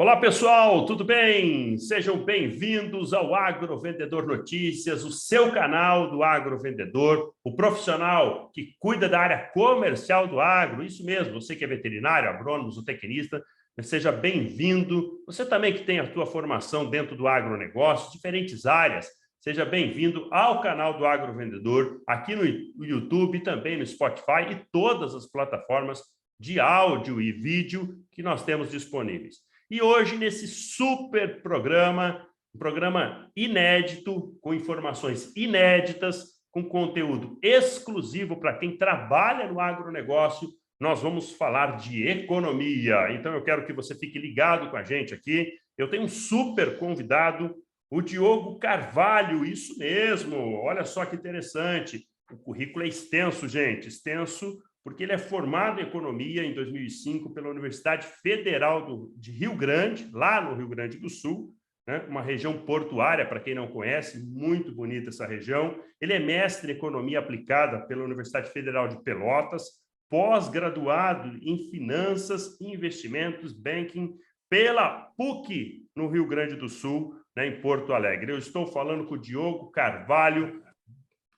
Olá, pessoal, tudo bem? Sejam bem-vindos ao Agro Vendedor Notícias, o seu canal do Agro Vendedor, o profissional que cuida da área comercial do agro. Isso mesmo, você que é veterinário, agrônomo, zootecnista, seja bem-vindo. Você também que tem a sua formação dentro do agronegócio, diferentes áreas, seja bem-vindo ao canal do Agro Vendedor, aqui no YouTube, também no Spotify e todas as plataformas de áudio e vídeo que nós temos disponíveis. E hoje, nesse super programa, um programa inédito, com informações inéditas, com conteúdo exclusivo para quem trabalha no agronegócio, nós vamos falar de economia. Então, eu quero que você fique ligado com a gente aqui. Eu tenho um super convidado, o Diogo Carvalho, isso mesmo. Olha só que interessante. O currículo é extenso, gente, extenso, porque ele é formado em economia em 2005 pela Universidade Federal de Rio Grande, lá no Rio Grande do Sul, né? Uma região portuária, para quem não conhece, muito bonita essa região. Ele é mestre em economia aplicada pela Universidade Federal de Pelotas, pós-graduado em finanças e investimentos, banking, pela PUC, no Rio Grande do Sul, né, em Porto Alegre. Eu estou falando com o Diogo Carvalho.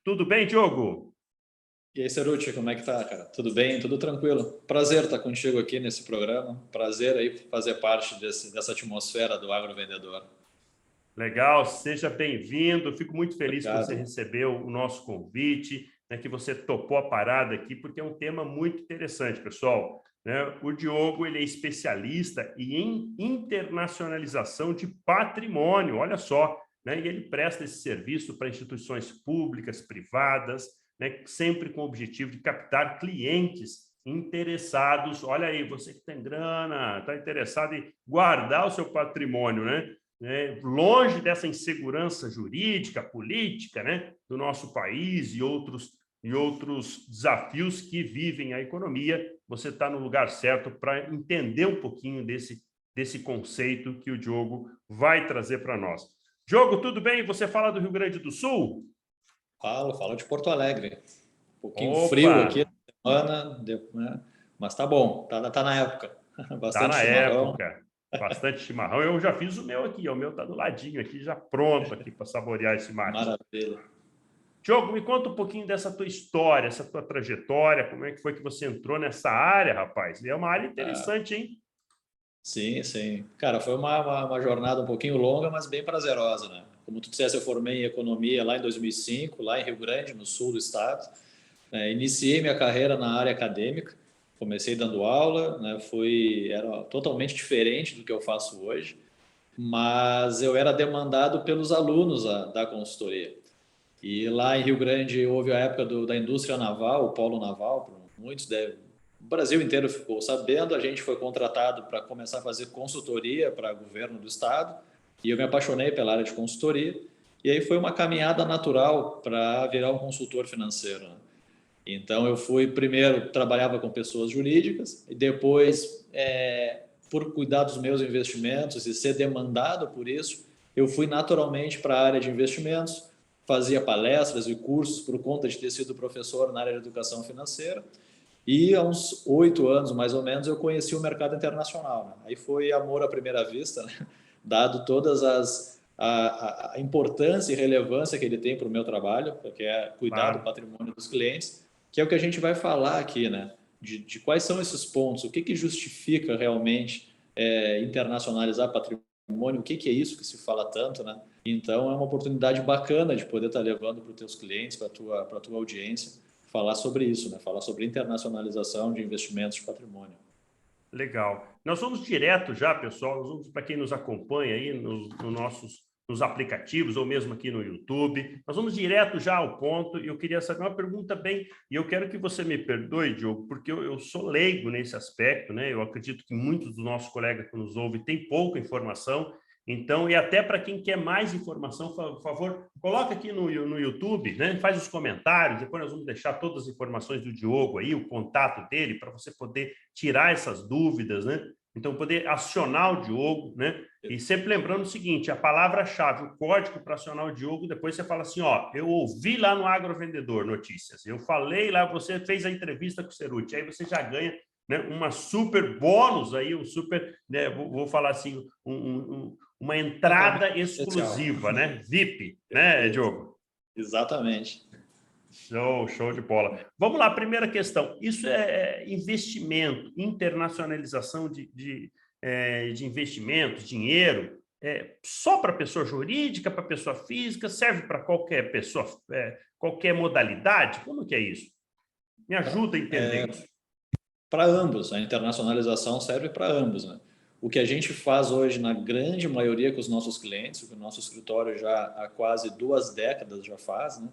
Tudo bem, Diogo? E aí, Ceruti, como é que tá, cara? Tudo bem? Tudo tranquilo? Prazer estar contigo aqui nesse programa. Prazer aí fazer parte dessa atmosfera do agrovendedor. Legal, seja bem-vindo. Fico muito feliz que você Obrigado. recebeu o nosso convite, né, que você topou a parada aqui, porque é um tema muito interessante, pessoal. Né? O Diogo, ele é especialista em internacionalização de patrimônio, olha só, né? E ele presta esse serviço para instituições públicas, privadas, né, sempre com o objetivo de captar clientes interessados. Olha aí, você que tem grana, está interessado em guardar o seu patrimônio, né? Longe dessa insegurança jurídica, política, né, do nosso país e outros desafios que vivem a economia, você está no lugar certo para entender um pouquinho desse conceito que o Diogo vai trazer para nós. Diogo, tudo bem? Você fala do Rio Grande do Sul? Falo de Porto Alegre. Um pouquinho Opa! frio aqui na semana, né? Mas tá bom, tá na época. Tá Bastante na chimarrão. época. Bastante chimarrão. Eu já fiz o meu aqui, o meu tá do ladinho aqui, já pronto aqui para saborear esse mate. Maravilha. Diogo, me conta um pouquinho dessa tua história, essa tua trajetória, como é que foi que você entrou nessa área, rapaz? É uma área interessante, hein? Sim, sim. Cara, foi uma jornada um pouquinho longa, mas bem prazerosa, né? Como tu disseste, eu formei em economia lá em 2005, lá em Rio Grande, no sul do estado. Iniciei minha carreira na área acadêmica, comecei dando aula, né? Era totalmente diferente do que eu faço hoje, mas eu era demandado pelos alunos da consultoria. E lá em Rio Grande houve a época da indústria naval, o polo naval, muitos devem, o Brasil inteiro ficou sabendo, a gente foi contratado para começar a fazer consultoria para o governo do estado, e eu me apaixonei pela área de consultoria, e aí foi uma caminhada natural para virar um consultor financeiro, né? Então, eu fui primeiro, trabalhava com pessoas jurídicas, e depois, por cuidar dos meus investimentos e ser demandado por isso, eu fui naturalmente para a área de investimentos, fazia palestras e cursos por conta de ter sido professor na área de educação financeira, e há uns 8 anos, mais ou menos, eu conheci o mercado internacional, né? Aí foi amor à primeira vista, né? Dado todas a importância e relevância que ele tem para o meu trabalho, que é cuidar do Claro. patrimônio dos clientes, que é o que a gente vai falar aqui, né? De quais são esses pontos, o que justifica realmente internacionalizar patrimônio, o que é isso que se fala tanto, né? Então, é uma oportunidade bacana de poder estar levando para os teus clientes, para a tua audiência, falar sobre isso, né? Falar sobre internacionalização de investimentos de patrimônio. Legal. Nós vamos direto já, pessoal, nós vamos para quem nos acompanha aí nos aplicativos ou mesmo aqui no YouTube, nós vamos direto já ao ponto e eu queria saber uma pergunta bem, e eu quero que você me perdoe, Diogo, porque eu sou leigo nesse aspecto, né? Eu acredito que muitos dos nossos colegas que nos ouvem têm pouca informação, então, e até para quem quer mais informação, por favor, coloca aqui no YouTube, né? Faz os comentários, depois nós vamos deixar todas as informações do Diogo aí, o contato dele, para você poder tirar essas dúvidas, né? Então, poder acionar o Diogo, né? E sempre lembrando o seguinte, a palavra-chave, o código para acionar o Diogo, depois você fala assim, ó, eu ouvi lá no Agrovendedor Notícias, eu falei lá, você fez a entrevista com o Ceruti, aí você já ganha né, uma super bônus aí, um super, né, vou falar assim, uma entrada especial. exclusiva, né? VIP, né, Diogo? Exatamente. Show de bola. Vamos lá, primeira questão. Isso é investimento, internacionalização de investimentos, dinheiro, só para pessoa jurídica, para pessoa física, serve para qualquer pessoa, qualquer modalidade? Como que é isso? Me ajuda a entender isso. Para ambos, a internacionalização serve para ambos, né? O que a gente faz hoje na grande maioria com os nossos clientes, o que o nosso escritório já há quase 2 décadas já faz, né?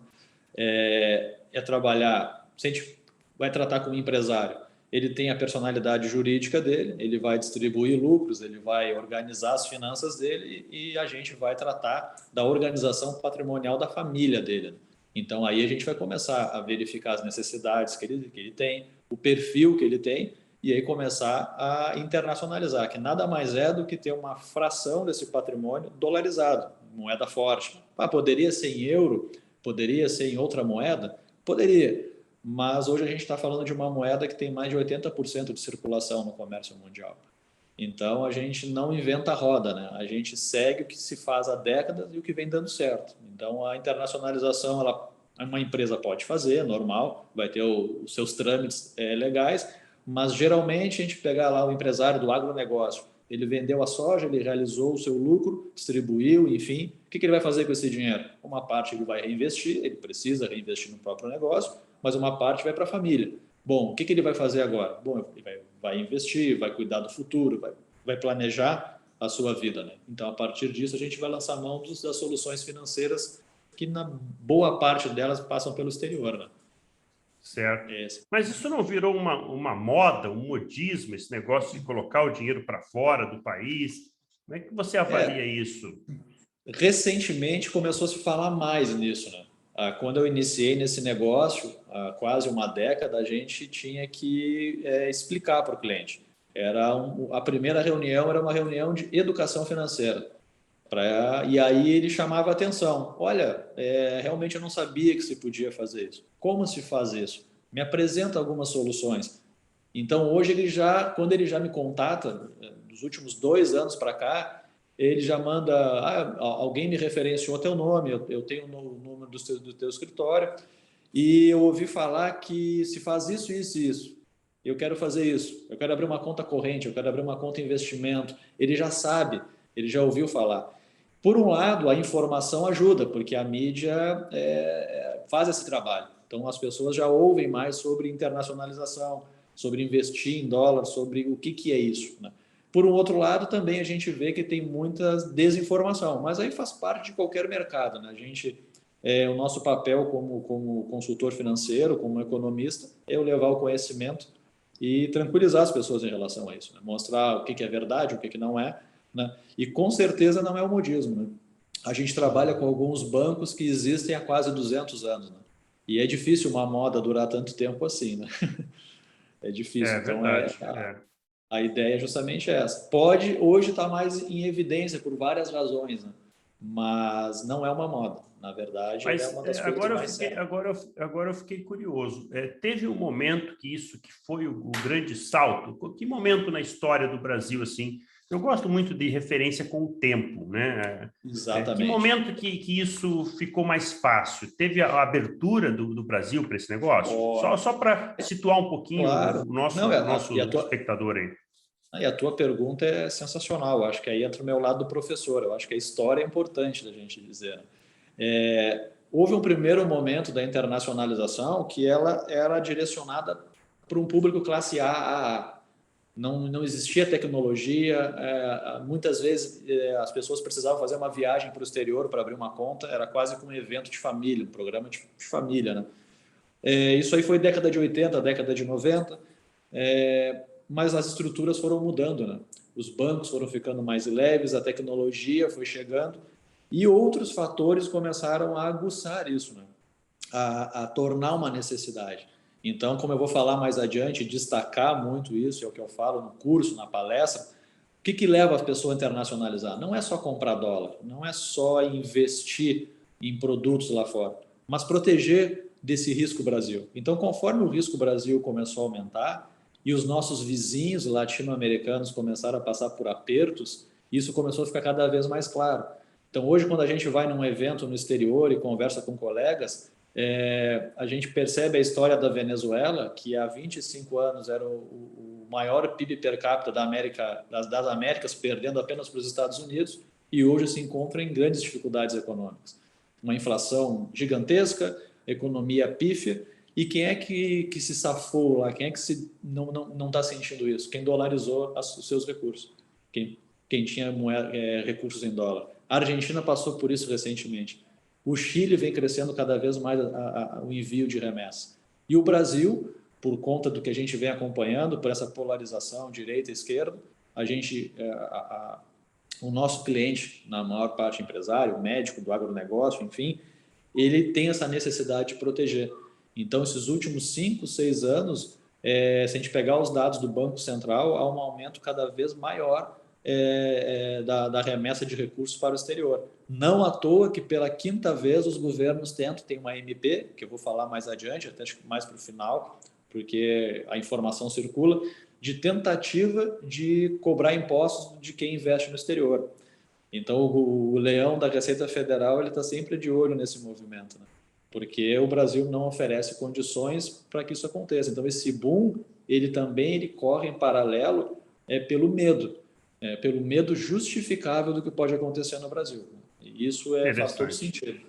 É trabalhar, se a gente vai tratar com um empresário, ele tem a personalidade jurídica dele, ele vai distribuir lucros, ele vai organizar as finanças dele e a gente vai tratar da organização patrimonial da família dele. Então aí a gente vai começar a verificar as necessidades que ele tem, o perfil que ele tem e aí começar a internacionalizar, que nada mais é do que ter uma fração desse patrimônio dolarizado, moeda forte. Poderia ser em euro, poderia ser em outra moeda? Poderia, mas hoje a gente está falando de uma moeda que tem mais de 80% de circulação no comércio mundial. Então a gente não inventa a roda, né? A gente segue o que se faz há décadas e o que vem dando certo. Então a internacionalização, uma empresa pode fazer, normal, vai ter os seus trâmites legais, mas geralmente a gente pegar lá o empresário do agronegócio, ele vendeu a soja, ele realizou o seu lucro, distribuiu, enfim. O que ele vai fazer com esse dinheiro? Uma parte ele vai reinvestir, ele precisa reinvestir no próprio negócio, mas uma parte vai para a família. Bom, o que ele vai fazer agora? Bom, ele vai investir, vai cuidar do futuro, vai planejar a sua vida, né? Então, a partir disso, a gente vai lançar mão das soluções financeiras que, na boa parte delas, passam pelo exterior, né? Certo. Mas isso não virou uma moda, um modismo, esse negócio de colocar o dinheiro para fora do país? Como é que você avalia isso? Recentemente começou a se falar mais nisso, né? Quando eu iniciei nesse negócio, há quase uma década, a gente tinha que explicar para o cliente. A primeira reunião era uma reunião de educação financeira. E aí ele chamava a atenção. Olha, realmente eu não sabia que se podia fazer isso. Como se faz isso? Me apresenta algumas soluções. Então, hoje, quando ele já me contata, dos últimos 2 anos para cá, ele já manda, alguém me referenciou teu nome, eu tenho o número do teu escritório, e eu ouvi falar que se faz isso, isso e isso. Eu quero fazer isso, eu quero abrir uma conta corrente, eu quero abrir uma conta investimento. Ele já sabe, ele já ouviu falar. Por um lado, a informação ajuda, porque a mídia faz esse trabalho. Então, as pessoas já ouvem mais sobre internacionalização, sobre investir em dólar, sobre o que é isso, né? Por um outro lado, também a gente vê que tem muita desinformação, mas aí faz parte de qualquer mercado, né? O nosso papel como consultor financeiro, como economista, é eu levar o conhecimento e tranquilizar as pessoas em relação a isso, né? Mostrar o que é verdade, o que não é, né? E com certeza não é o modismo, né? A gente trabalha com alguns bancos que existem há quase 200 anos, né? E é difícil uma moda durar tanto tempo assim, né? É difícil. É Então, verdade. a ideia é justamente essa. Pode hoje estar mais em evidência por várias razões, né? Mas não é uma moda. Na verdade, ela é Mas uma das coisas mais sérias. agora eu fiquei curioso. Teve um momento que foi o grande salto. Que momento na história do Brasil assim? Eu gosto muito de referência com o tempo, né? Que Exatamente. momento que isso ficou mais fácil? Teve a abertura do Brasil para esse negócio? Oh, Só para situar um pouquinho claro. o Não, nosso espectador aí. e a tua pergunta é sensacional. Eu acho que aí entra o meu lado do professor. Eu acho que a história é importante da gente dizer, né? Houve um primeiro momento da internacionalização que ela era direcionada para um público classe A. Não existia tecnologia, muitas vezes as pessoas precisavam fazer uma viagem para o exterior para abrir uma conta, era quase como um evento de família, um programa de família, né? Isso aí foi década de 80, década de 90, mas as estruturas foram mudando, né? Os bancos foram ficando mais leves, a tecnologia foi chegando e outros fatores começaram a aguçar isso, né? A tornar uma necessidade. Então, como eu vou falar mais adiante, destacar muito isso, é o que eu falo no curso, na palestra, o que leva a pessoa a internacionalizar? Não é só comprar dólar, não é só investir em produtos lá fora, mas proteger desse risco Brasil. Então, conforme o risco Brasil começou a aumentar, e os nossos vizinhos latino-americanos começaram a passar por apertos, isso começou a ficar cada vez mais claro. Então, hoje, quando a gente vai num evento no exterior e conversa com colegas, a gente percebe a história da Venezuela, que há 25 anos era o maior PIB per capita da América, das Américas, perdendo apenas para os Estados Unidos, e hoje se encontra em grandes dificuldades econômicas. Uma inflação gigantesca, economia pífia, e quem é que se safou lá? Quem é que não está sentindo isso? Quem dolarizou os seus recursos? Quem tinha recursos em dólar. A Argentina passou por isso recentemente. O Chile vem crescendo cada vez mais o envio de remessa. E o Brasil, por conta do que a gente vem acompanhando, por essa polarização direita e esquerda, o nosso cliente, na maior parte empresário, médico do agronegócio, enfim, ele tem essa necessidade de proteger. Então, esses últimos 5, 6 anos, se a gente pegar os dados do Banco Central, há um aumento cada vez maior da remessa de recursos para o exterior. Não à toa que pela 5ª vez os governos tentam, tem uma MP, que eu vou falar mais adiante, até acho que mais para o final, porque a informação circula, de tentativa de cobrar impostos de quem investe no exterior. Então, o leão da Receita Federal ele está sempre de olho nesse movimento, né? Porque o Brasil não oferece condições para que isso aconteça. Então, esse boom, ele corre em paralelo pelo medo justificável do que pode acontecer no Brasil. E isso faz todo sentido.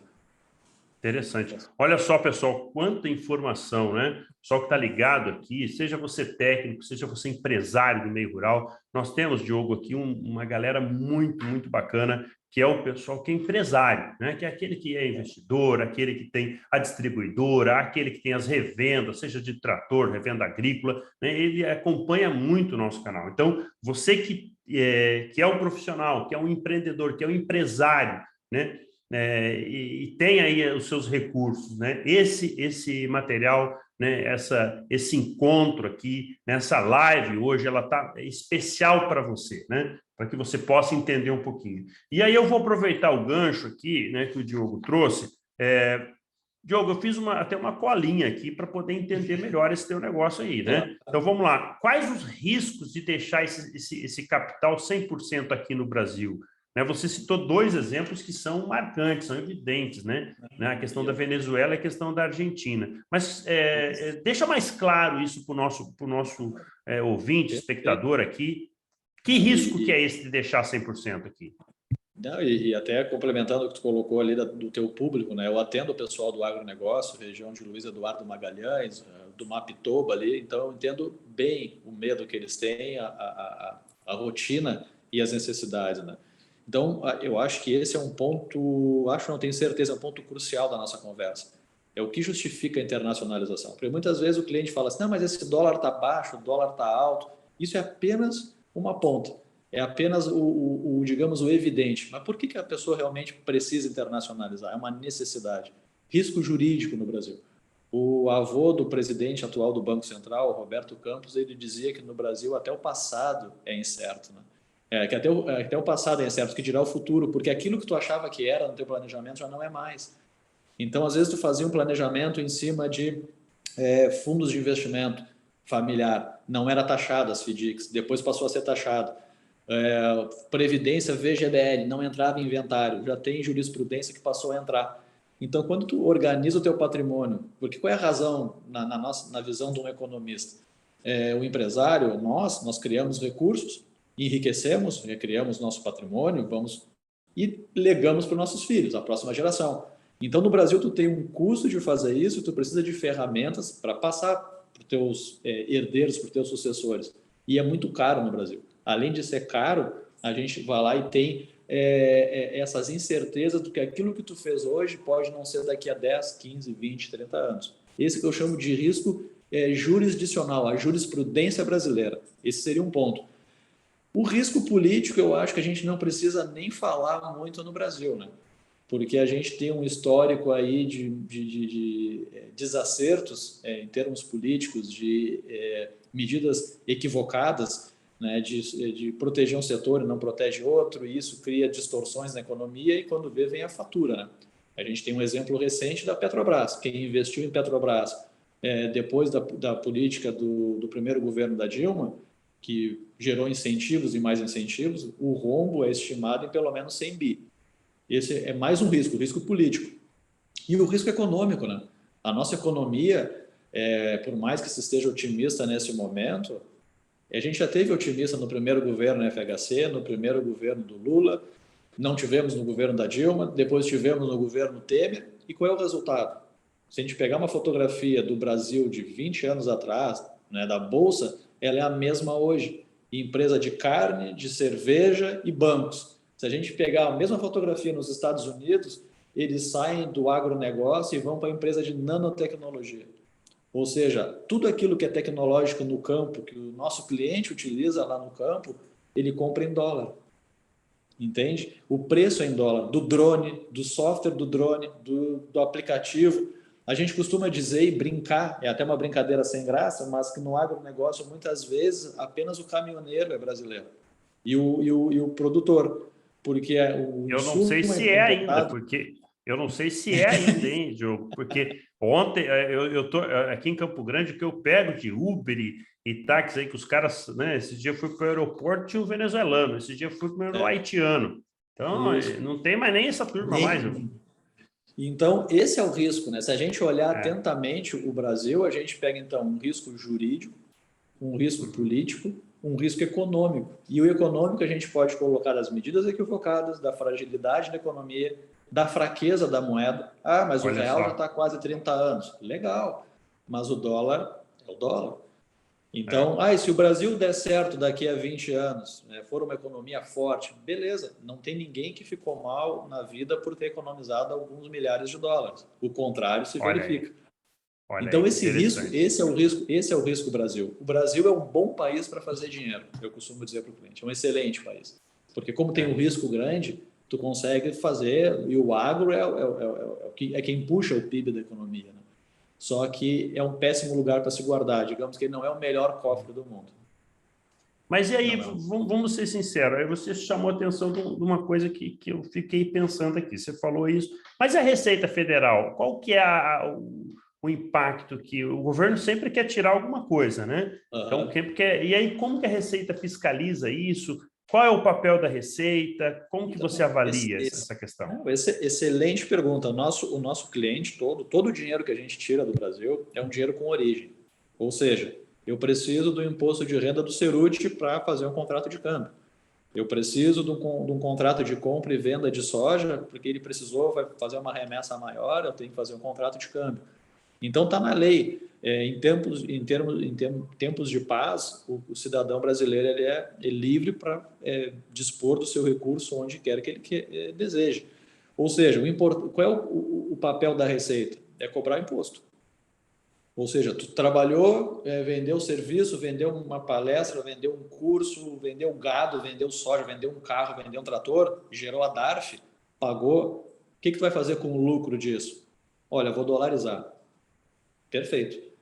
Interessante. Olha só, pessoal, quanta informação, né? Só que está ligado aqui, seja você técnico, seja você empresário do meio rural, nós temos, Diogo, aqui uma galera muito, muito bacana, que é o pessoal que é empresário, né? Que é aquele que é investidor, aquele que tem a distribuidora, aquele que tem as revendas, seja de trator, revenda agrícola, né? Ele acompanha muito o nosso canal. Então, você que é um profissional, que é um empreendedor, que é um empresário, né? E tem aí os seus recursos, né? Esse material, né? Esse encontro aqui, nessa live hoje, ela tá especial para você, né? Para que você possa entender um pouquinho. E aí eu vou aproveitar o gancho aqui, né? Que o Diogo trouxe. Diogo, eu fiz até uma colinha aqui para poder entender melhor esse teu negócio aí, né? Então vamos lá. Quais os riscos de deixar esse capital 100% aqui no Brasil? Né, você citou 2 exemplos que são marcantes, são evidentes, né? A questão da Venezuela e a questão da Argentina. Mas deixa mais claro isso para o nosso ouvinte, espectador aqui. Que risco que é esse de deixar 100% aqui? Não, e até complementando o que tu colocou ali do teu público, né? Eu atendo o pessoal do agronegócio, região de Luiz Eduardo Magalhães, do Mapitoba ali, então eu entendo bem o medo que eles têm, a rotina e as necessidades, né? Então, eu acho que esse é um ponto, não tenho certeza, é um ponto crucial da nossa conversa. É o que justifica a internacionalização. Porque muitas vezes o cliente fala assim, não, mas esse dólar está baixo, o dólar está alto. Isso é apenas uma ponta. É apenas digamos, o evidente. Mas por que a pessoa realmente precisa internacionalizar? É uma necessidade. Risco jurídico no Brasil. O avô do presidente atual do Banco Central, Roberto Campos, ele dizia que no Brasil até o passado é incerto, né? Que até o passado é incerto, que dirá o futuro, porque aquilo que tu achava que era no teu planejamento já não é mais. Então, às vezes, tu fazia um planejamento em cima de fundos de investimento familiar, não era taxado as FDICs, depois passou a ser taxado. Previdência VGBL, não entrava em inventário, já tem jurisprudência que passou a entrar. Então, quando tu organiza o teu patrimônio, porque qual é a razão na visão de um economista? O empresário, nós criamos recursos, enriquecemos, recriamos nosso patrimônio, e legamos para os nossos filhos, a próxima geração. Então, no Brasil, tu tem um custo de fazer isso, tu precisa de ferramentas para passar para os teus herdeiros, para os teus sucessores. E é muito caro no Brasil. Além de ser caro, a gente vai lá e tem essas incertezas do que aquilo que tu fez hoje pode não ser daqui a 10, 15, 20, 30 anos. Esse que eu chamo de risco jurisdicional, a jurisprudência brasileira. Esse seria um ponto. O risco político, eu acho que a gente não precisa nem falar muito no Brasil, né? Porque a gente tem um histórico aí de desacertos em termos políticos, de medidas equivocadas, né? De proteger um setor e não protege outro, e isso cria distorções na economia e quando vê, vem a fatura, né? A gente tem um exemplo recente da Petrobras. Quem investiu em Petrobras depois da política do primeiro governo da Dilma, que gerou incentivos e mais incentivos, o rombo é estimado em pelo menos 100 bi. Esse é mais um risco, o risco político. E o risco econômico, né? A nossa economia, por mais que se esteja otimista nesse momento, a gente já teve otimista no primeiro governo FHC, no primeiro governo do Lula, não tivemos no governo da Dilma, depois tivemos no governo Temer. E qual é o resultado? Se a gente pegar uma fotografia do Brasil de 20 anos atrás, né, da Bolsa, ela é a mesma hoje. Empresa de carne, de cerveja e bancos. Se a gente pegar a mesma fotografia nos Estados Unidos, eles saem do agronegócio e vão para a empresa de nanotecnologia. Ou seja, tudo aquilo que é tecnológico no campo, que o nosso cliente utiliza lá no campo, ele compra em dólar. Entende? O preço é em dólar, do drone, do software do drone, do aplicativo. A gente costuma dizer e brincar, é até uma brincadeira sem graça, mas que no agronegócio, muitas vezes, apenas o caminhoneiro é brasileiro e o produtor, porque o Eu não sei insumo se é é ainda, importado. porque eu não sei se é ainda, hein, Diogo? Porque ontem eu tô aqui em Campo Grande, que eu pego de Uber e táxi aí, que os caras, né? Esse dia eu fui para o aeroporto, tinha um venezuelano, esse dia eu fui para o É, haitiano. Então, isso. não tem mais nem essa turma mais. Então, esse é o risco, né? Se a gente olhar É. atentamente o Brasil, a gente pega então um risco jurídico, um risco Uhum. político, um risco econômico. E o econômico a gente pode colocar as medidas equivocadas, da fragilidade da economia, da fraqueza da moeda. Ah, mas o Olha real já só. está quase 30 anos. Legal, mas o dólar é o dólar. É. Então, e se o Brasil der certo daqui a 20 anos, né, for uma economia forte, beleza, não tem ninguém que ficou mal na vida por ter economizado alguns milhares de dólares. O contrário se verifica. Olha Então aí, que esse risco, interessante. esse é o risco Brasil. O Brasil é um bom país para fazer dinheiro, eu costumo dizer para o cliente, é um excelente país. Porque como tem um É. risco grande, tu consegue fazer, e o agro é quem puxa o PIB da economia, né? Só que é um péssimo lugar para se guardar, digamos que ele não é o melhor cofre do mundo. Mas e aí, Não é um. vamos ser sinceros, aí você chamou a atenção de uma coisa que eu fiquei pensando aqui. Você falou isso, mas a Receita Federal, qual que é o impacto que o governo sempre quer tirar alguma coisa, né? Então, Aham. e aí, como que a Receita fiscaliza isso? Qual é o papel da Receita? Como que você Então, avalia essa questão? excelente pergunta. O nosso cliente todo o dinheiro que a gente tira do Brasil é um dinheiro com origem. Ou seja, eu preciso do imposto de renda do Ceruti para fazer um contrato de câmbio. Eu preciso de um contrato de compra e venda de soja, porque ele precisou vai fazer uma remessa maior, eu tenho que fazer um contrato de câmbio. Então está na lei. Em tempos de paz, o cidadão brasileiro ele é livre para dispor do seu recurso onde quer que ele deseje. Ou seja, qual é o papel da Receita? É cobrar imposto. Ou seja, tu trabalhou, vendeu serviço, vendeu uma palestra, vendeu um curso, vendeu gado, vendeu soja, vendeu um carro, vendeu um trator, gerou a DARF, pagou. O que tu vai fazer com o lucro disso? Olha, vou dolarizar. Perfeito.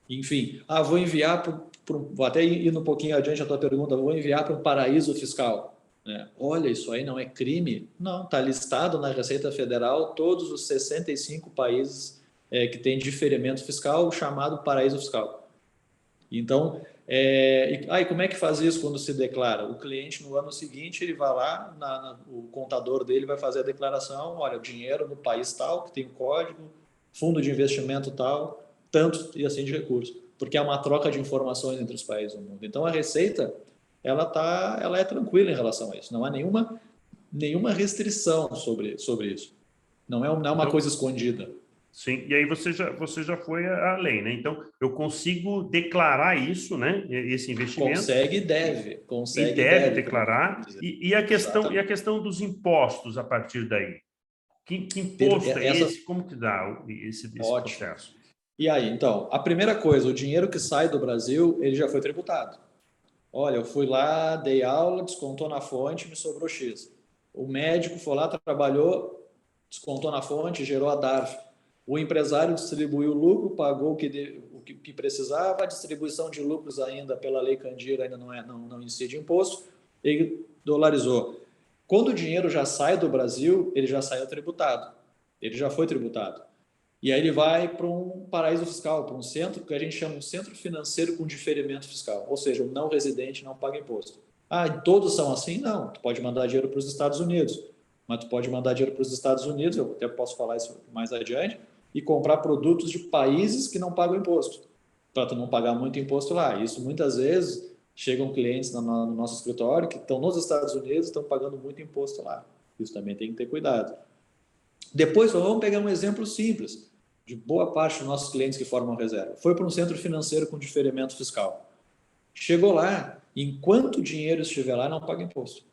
Enfim, vou enviar vou até ir um pouquinho adiante a tua pergunta, vou enviar para um paraíso fiscal. Né? Olha, isso aí não é crime? Não, está listado na Receita Federal todos os 65 países que têm diferimento fiscal, chamado paraíso fiscal. Então, e como é que faz isso quando se declara? O cliente, no ano seguinte, ele vai lá, o contador dele vai fazer a declaração, olha, o dinheiro no país tal, que tem o código, fundo de investimento tal, tanto e assim de recursos, porque é uma troca de informações entre os países do mundo. Então, a Receita, ela é tranquila em relação a isso, não há nenhuma restrição sobre isso. Não é uma coisa Então, escondida. sim, e aí você já foi além, né? Então, eu consigo declarar isso, né? Esse investimento e Consegue e deve deve, declarar. dizer. E a questão dos impostos a partir daí? Que imposto é Essa, esse? Como que dá esse ótimo. processo? E aí, então, a primeira coisa, o dinheiro que sai do Brasil, ele já foi tributado. Olha, eu fui lá, dei aula, descontou na fonte, me sobrou X. O médico foi lá, trabalhou, descontou na fonte, gerou a DARF. O empresário distribuiu o lucro, pagou o que precisava, a distribuição de lucros ainda pela Lei Candir ainda não incide imposto, ele dolarizou. Quando o dinheiro já sai do Brasil, ele já saiu tributado, ele já foi tributado. E aí ele vai para um paraíso fiscal, para um centro que a gente chama de centro financeiro com diferimento fiscal, ou seja, o não residente não paga imposto. Ah, e todos são assim? Não, tu pode mandar dinheiro para os Estados Unidos, mas tu pode mandar dinheiro para os Estados Unidos, eu até posso falar isso mais adiante, e comprar produtos de países que não pagam imposto, para tu não pagar muito imposto lá. Isso muitas vezes chegam clientes no nosso escritório que estão nos Estados Unidos e estão pagando muito imposto lá. Isso também tem que ter cuidado. Depois, vamos pegar um exemplo simples de boa parte dos nossos clientes que formam reserva. Foi para um centro financeiro com diferimento fiscal. Chegou lá, enquanto o dinheiro estiver lá, não paga imposto.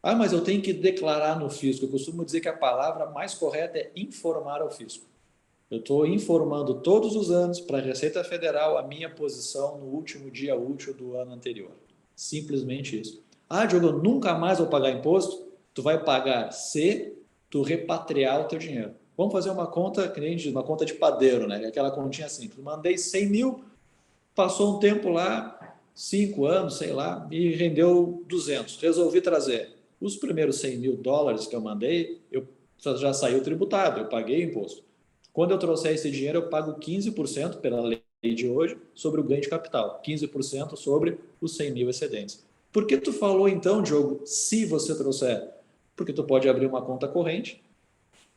Ah, mas eu tenho que declarar no fisco. Eu costumo dizer que a palavra mais correta é informar ao fisco. Eu estou informando todos os anos para a Receita Federal a minha posição no último dia útil do ano anterior. Simplesmente isso. Ah, Diogo, eu nunca mais vou pagar imposto? Tu vai pagar se tu repatriar o teu dinheiro. Vamos fazer uma conta, que nem a gente diz, uma conta de padeiro, né? Aquela continha simples. Mandei 100 mil, passou um tempo lá, 5 anos, sei lá, e rendeu 200. Resolvi trazer. Os primeiros 100 mil dólares que eu mandei, eu já saiu tributado, eu paguei imposto. Quando eu trouxer esse dinheiro, eu pago 15% pela lei de hoje sobre o ganho de capital, 15% sobre os 100 mil excedentes. Por que tu falou então, Diogo, se você trouxer? Porque tu pode abrir uma conta corrente,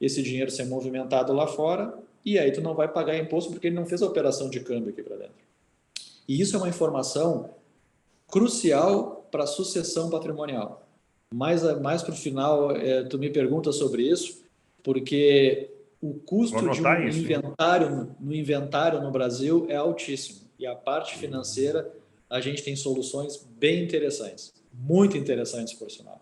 esse dinheiro ser movimentado lá fora, e aí tu não vai pagar imposto porque ele não fez a operação de câmbio aqui para dentro. E isso é uma informação crucial para a sucessão patrimonial. Mais para o final, tu me pergunta sobre isso, porque o custo de um inventário no Brasil é altíssimo. E a parte financeira, a gente tem soluções bem interessantes, muito interessantes, por sinal.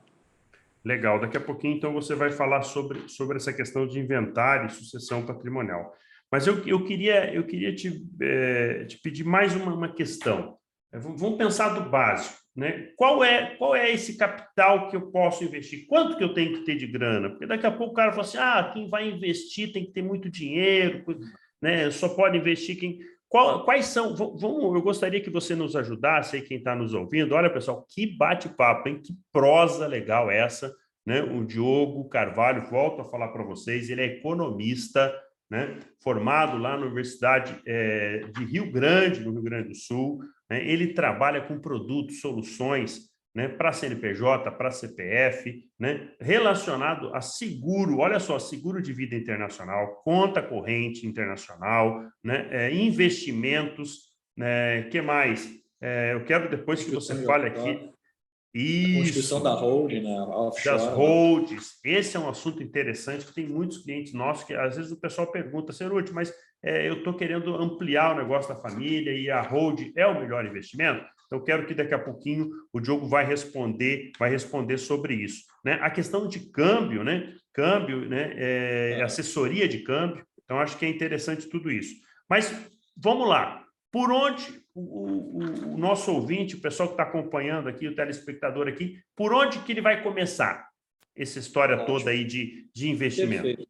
Legal. Daqui a pouquinho, então, você vai falar sobre essa questão de inventário e sucessão patrimonial. Mas eu queria te pedir mais uma questão. Vamos pensar do básico, né? Qual é esse capital que eu posso investir? Quanto que eu tenho que ter de grana? Porque daqui a pouco o cara fala assim, quem vai investir tem que ter muito dinheiro, né? Só pode investir quem... Quais são... eu gostaria que você nos ajudasse aí, quem está nos ouvindo. Olha, pessoal, que bate-papo, hein? Que prosa legal essa, né? O Diogo Carvalho, volto a falar para vocês, ele é economista, né? Formado lá na Universidade de Rio Grande, no Rio Grande do Sul, né? Ele trabalha com produtos, soluções, né, para CNPJ, para CPF, né, relacionado a seguro, olha só, seguro de vida internacional, conta corrente internacional, né, investimentos, que mais? Eu quero depois que você fale aqui. A constituição da holding, né, das offshore. holds. Esse é um assunto interessante, que tem muitos clientes nossos que às vezes o pessoal pergunta, Ceruti, mas eu estou querendo ampliar o negócio da família e a hold é o melhor investimento? Então, eu quero que daqui a pouquinho o Diogo vai responder sobre isso, né? A questão de câmbio, né? Câmbio, né? Assessoria de câmbio. Então, acho que é interessante tudo isso. Mas vamos lá. Por onde o nosso ouvinte, o pessoal que está acompanhando aqui, o telespectador aqui, por onde que ele vai começar essa história toda aí de investimento? Perfeito.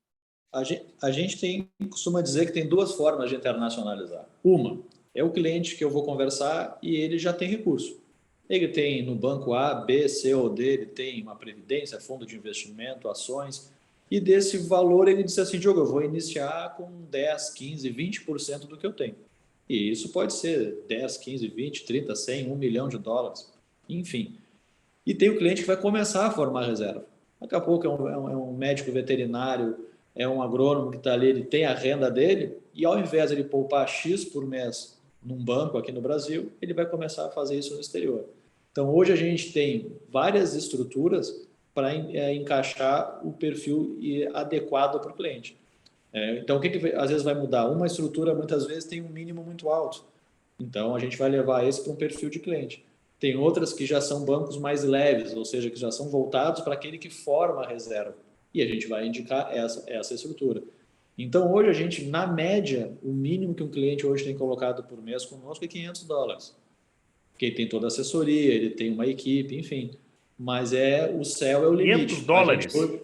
A gente costuma dizer que tem duas formas de internacionalizar. Uma é o cliente que eu vou conversar e ele já tem recurso. Ele tem no banco A, B, C ou D, ele tem uma previdência, fundo de investimento, ações, e desse valor ele disse assim, Diogo, eu vou iniciar com 10, 15, 20% do que eu tenho. E isso pode ser 10, 15, 20, 30, 100, 1 milhão de dólares, enfim. E tem o cliente que vai começar a formar reserva. Daqui a pouco é um médico veterinário, é um agrônomo que está ali, ele tem a renda dele, e ao invés de ele poupar X por mês num banco aqui no Brasil, ele vai começar a fazer isso no exterior. Então, hoje a gente tem várias estruturas para encaixar o perfil adequado para o cliente. Então, o que às vezes vai mudar? Uma estrutura, muitas vezes, tem um mínimo muito alto. Então, a gente vai levar esse para um perfil de cliente. Tem outras que já são bancos mais leves, ou seja, que já são voltados para aquele que forma a reserva. E a gente vai indicar essa estrutura. Então, hoje, a gente, na média, o mínimo que um cliente hoje tem colocado por mês conosco é $500. Porque ele tem toda a assessoria, ele tem uma equipe, enfim. Mas o céu é o limite. $500?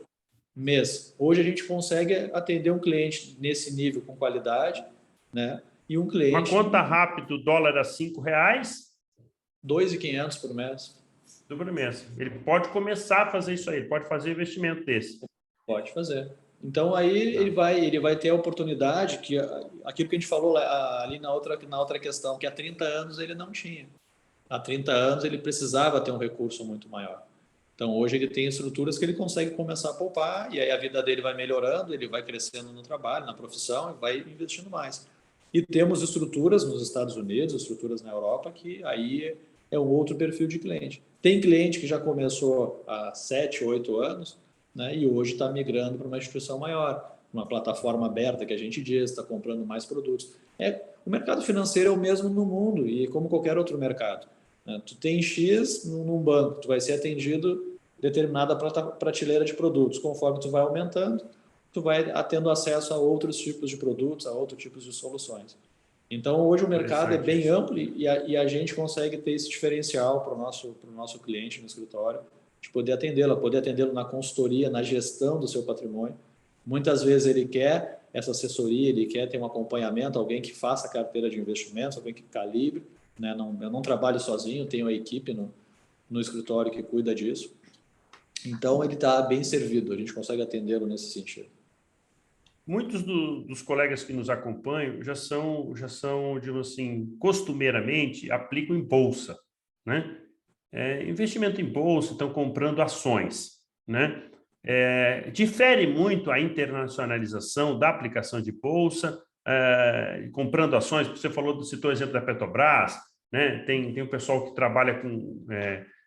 Mês. Hoje a gente consegue atender um cliente nesse nível com qualidade, né? E um cliente... Uma conta rápida, o dólar a R$5? $2.500 por mês. Por mês. Ele pode começar a fazer isso aí, ele pode fazer investimento desse. Pode fazer. Então aí ele vai ter a oportunidade que aquilo que a gente falou ali na outra questão, que há 30 anos ele não tinha. Há 30 anos ele precisava ter um recurso muito maior. Então hoje ele tem estruturas que ele consegue começar a poupar e aí a vida dele vai melhorando, ele vai crescendo no trabalho, na profissão e vai investindo mais. E temos estruturas nos Estados Unidos, estruturas na Europa, que aí é um outro perfil de cliente. Tem cliente que já começou há 7, 8 anos, né, e hoje está migrando para uma instituição maior, uma plataforma aberta que a gente diz, está comprando mais produtos. O mercado financeiro é o mesmo no mundo e como qualquer outro mercado. Né? Tu tem X num banco, tu vai ser atendido determinada prateleira de produtos. Conforme tu vai aumentando, tu vai tendo acesso a outros tipos de produtos, a outros tipos de soluções. Então, hoje o mercado é bem amplo e a gente consegue ter esse diferencial para o nosso cliente no escritório, de poder atendê-lo na consultoria, na gestão do seu patrimônio. Muitas vezes ele quer essa assessoria, ele quer ter um acompanhamento, alguém que faça a carteira de investimentos, alguém que calibre. Né? Eu não trabalho sozinho, tenho a equipe no escritório que cuida disso. Então, ele está bem servido, a gente consegue atendê-lo nesse sentido. Muitos dos colegas que nos acompanham já são, digamos assim, costumeiramente aplicam em bolsa, né? Investimento em bolsa, estão comprando ações, né? Difere muito a internacionalização da aplicação de bolsa, comprando ações. Você citou o exemplo da Petrobras, né? Tem um pessoal que trabalha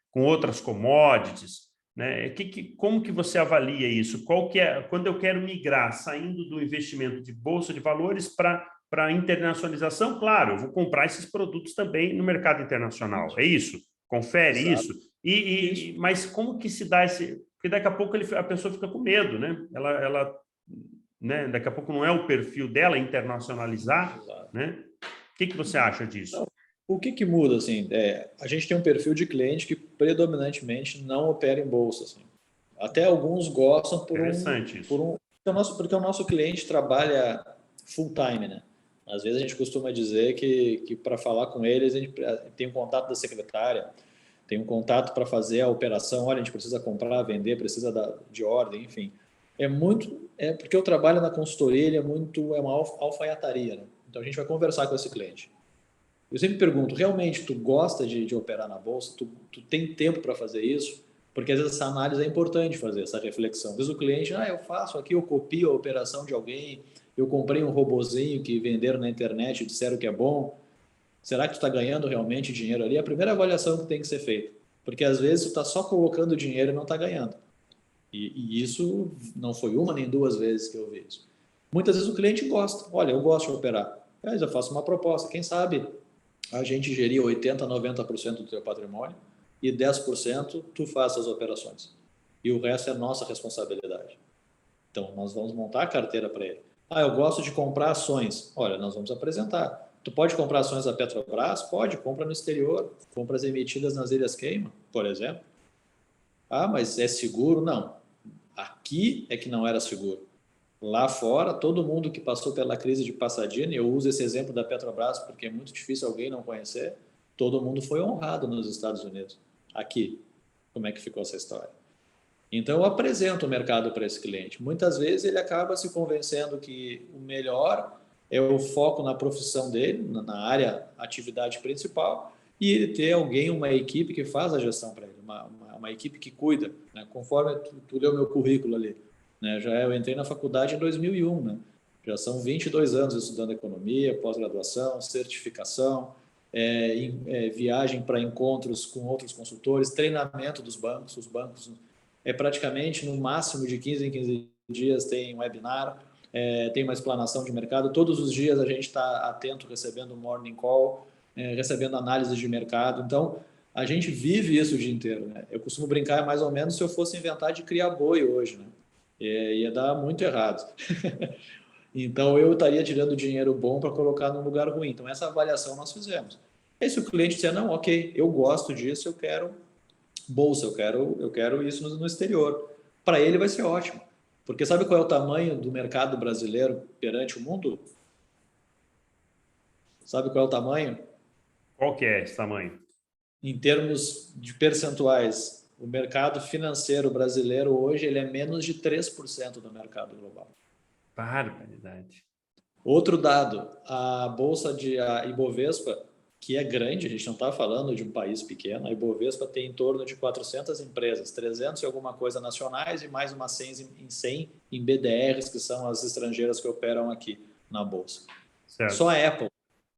com outras commodities, né? Como que você avalia isso? Quando eu quero migrar, saindo do investimento de bolsa de valores para a internacionalização, claro, eu vou comprar esses produtos também no mercado internacional. É isso? Confere isso. Mas como que se dá esse... Porque daqui a pouco a pessoa fica com medo, né? Né? Daqui a pouco não é o perfil dela internacionalizar, né? O que você acha disso? O que muda, assim, a gente tem um perfil de cliente que predominantemente não opera em bolsa, assim. Até alguns gostam porque o nosso cliente trabalha full time, né? Às vezes a gente costuma dizer que para falar com eles a gente tem um contato da secretária, tem um contato para fazer a operação, olha, a gente precisa comprar, vender, precisa de ordem, enfim. Porque eu trabalho na consultoria, ele é uma alfaiataria, né? Então a gente vai conversar com esse cliente. Eu sempre pergunto, realmente tu gosta de operar na bolsa? Tu tem tempo para fazer isso? Porque às vezes essa análise é importante fazer, essa reflexão. Às vezes o cliente, eu faço aqui, eu copio a operação de alguém, eu comprei um robozinho que venderam na internet e disseram que é bom. Será que tu está ganhando realmente dinheiro ali? É a primeira avaliação que tem que ser feita. Porque às vezes tu está só colocando dinheiro e não está ganhando. E isso não foi uma nem duas vezes que eu vi isso. Muitas vezes o cliente gosta. Olha, eu gosto de operar. Mas eu faço uma proposta. Quem sabe a gente gerir 80%, 90% do teu patrimônio e 10% tu faz as operações. E o resto é nossa responsabilidade. Então, nós vamos montar a carteira para ele. Eu gosto de comprar ações. Olha, nós vamos apresentar. Tu pode comprar ações da Petrobras? Pode, compra no exterior. Compras emitidas nas Ilhas Cayman, por exemplo. Mas é seguro? Não. Aqui é que não era seguro. Lá fora, todo mundo que passou pela crise de Pasadena, eu uso esse exemplo da Petrobras porque é muito difícil alguém não conhecer, todo mundo foi honrado nos Estados Unidos. Aqui, como é que ficou essa história? Então, eu apresento o mercado para esse cliente. Muitas vezes ele acaba se convencendo que o melhor é o foco na profissão dele, na área, atividade principal, e ele ter alguém, uma equipe que faz a gestão para ele, uma equipe que cuida, né? Conforme tu leu meu currículo ali. Né? Eu entrei na faculdade em 2001, né? Já são 22 anos estudando economia, pós-graduação, certificação, viagem para encontros com outros consultores, treinamento dos bancos. Os bancos praticamente no máximo de 15 em 15 dias tem um webinar, tem uma explanação de mercado. Todos os dias a gente está atento, recebendo um morning call, recebendo análise de mercado. Então, a gente vive isso o dia inteiro. Né? Eu costumo brincar mais ou menos se eu fosse inventar de criar boi hoje, né? Ia dar muito errado. Então, eu estaria tirando dinheiro bom para colocar num lugar ruim. Então, essa avaliação nós fizemos. E se o cliente disser, não, ok, eu gosto disso, eu quero bolsa, eu quero isso no exterior. Para ele vai ser ótimo. Porque sabe qual é o tamanho do mercado brasileiro perante o mundo? Sabe qual é o tamanho? Qual que é esse tamanho? Em termos de percentuais, O mercado financeiro brasileiro hoje ele é menos de 3% do mercado global. Barbaridade. Outro dado, a bolsa a Ibovespa, que é grande, a gente não está falando de um país pequeno, a Ibovespa tem em torno de 400 empresas, 300 e alguma coisa nacionais e mais umas 100 em BDRs, que são as estrangeiras que operam aqui na bolsa. Certo.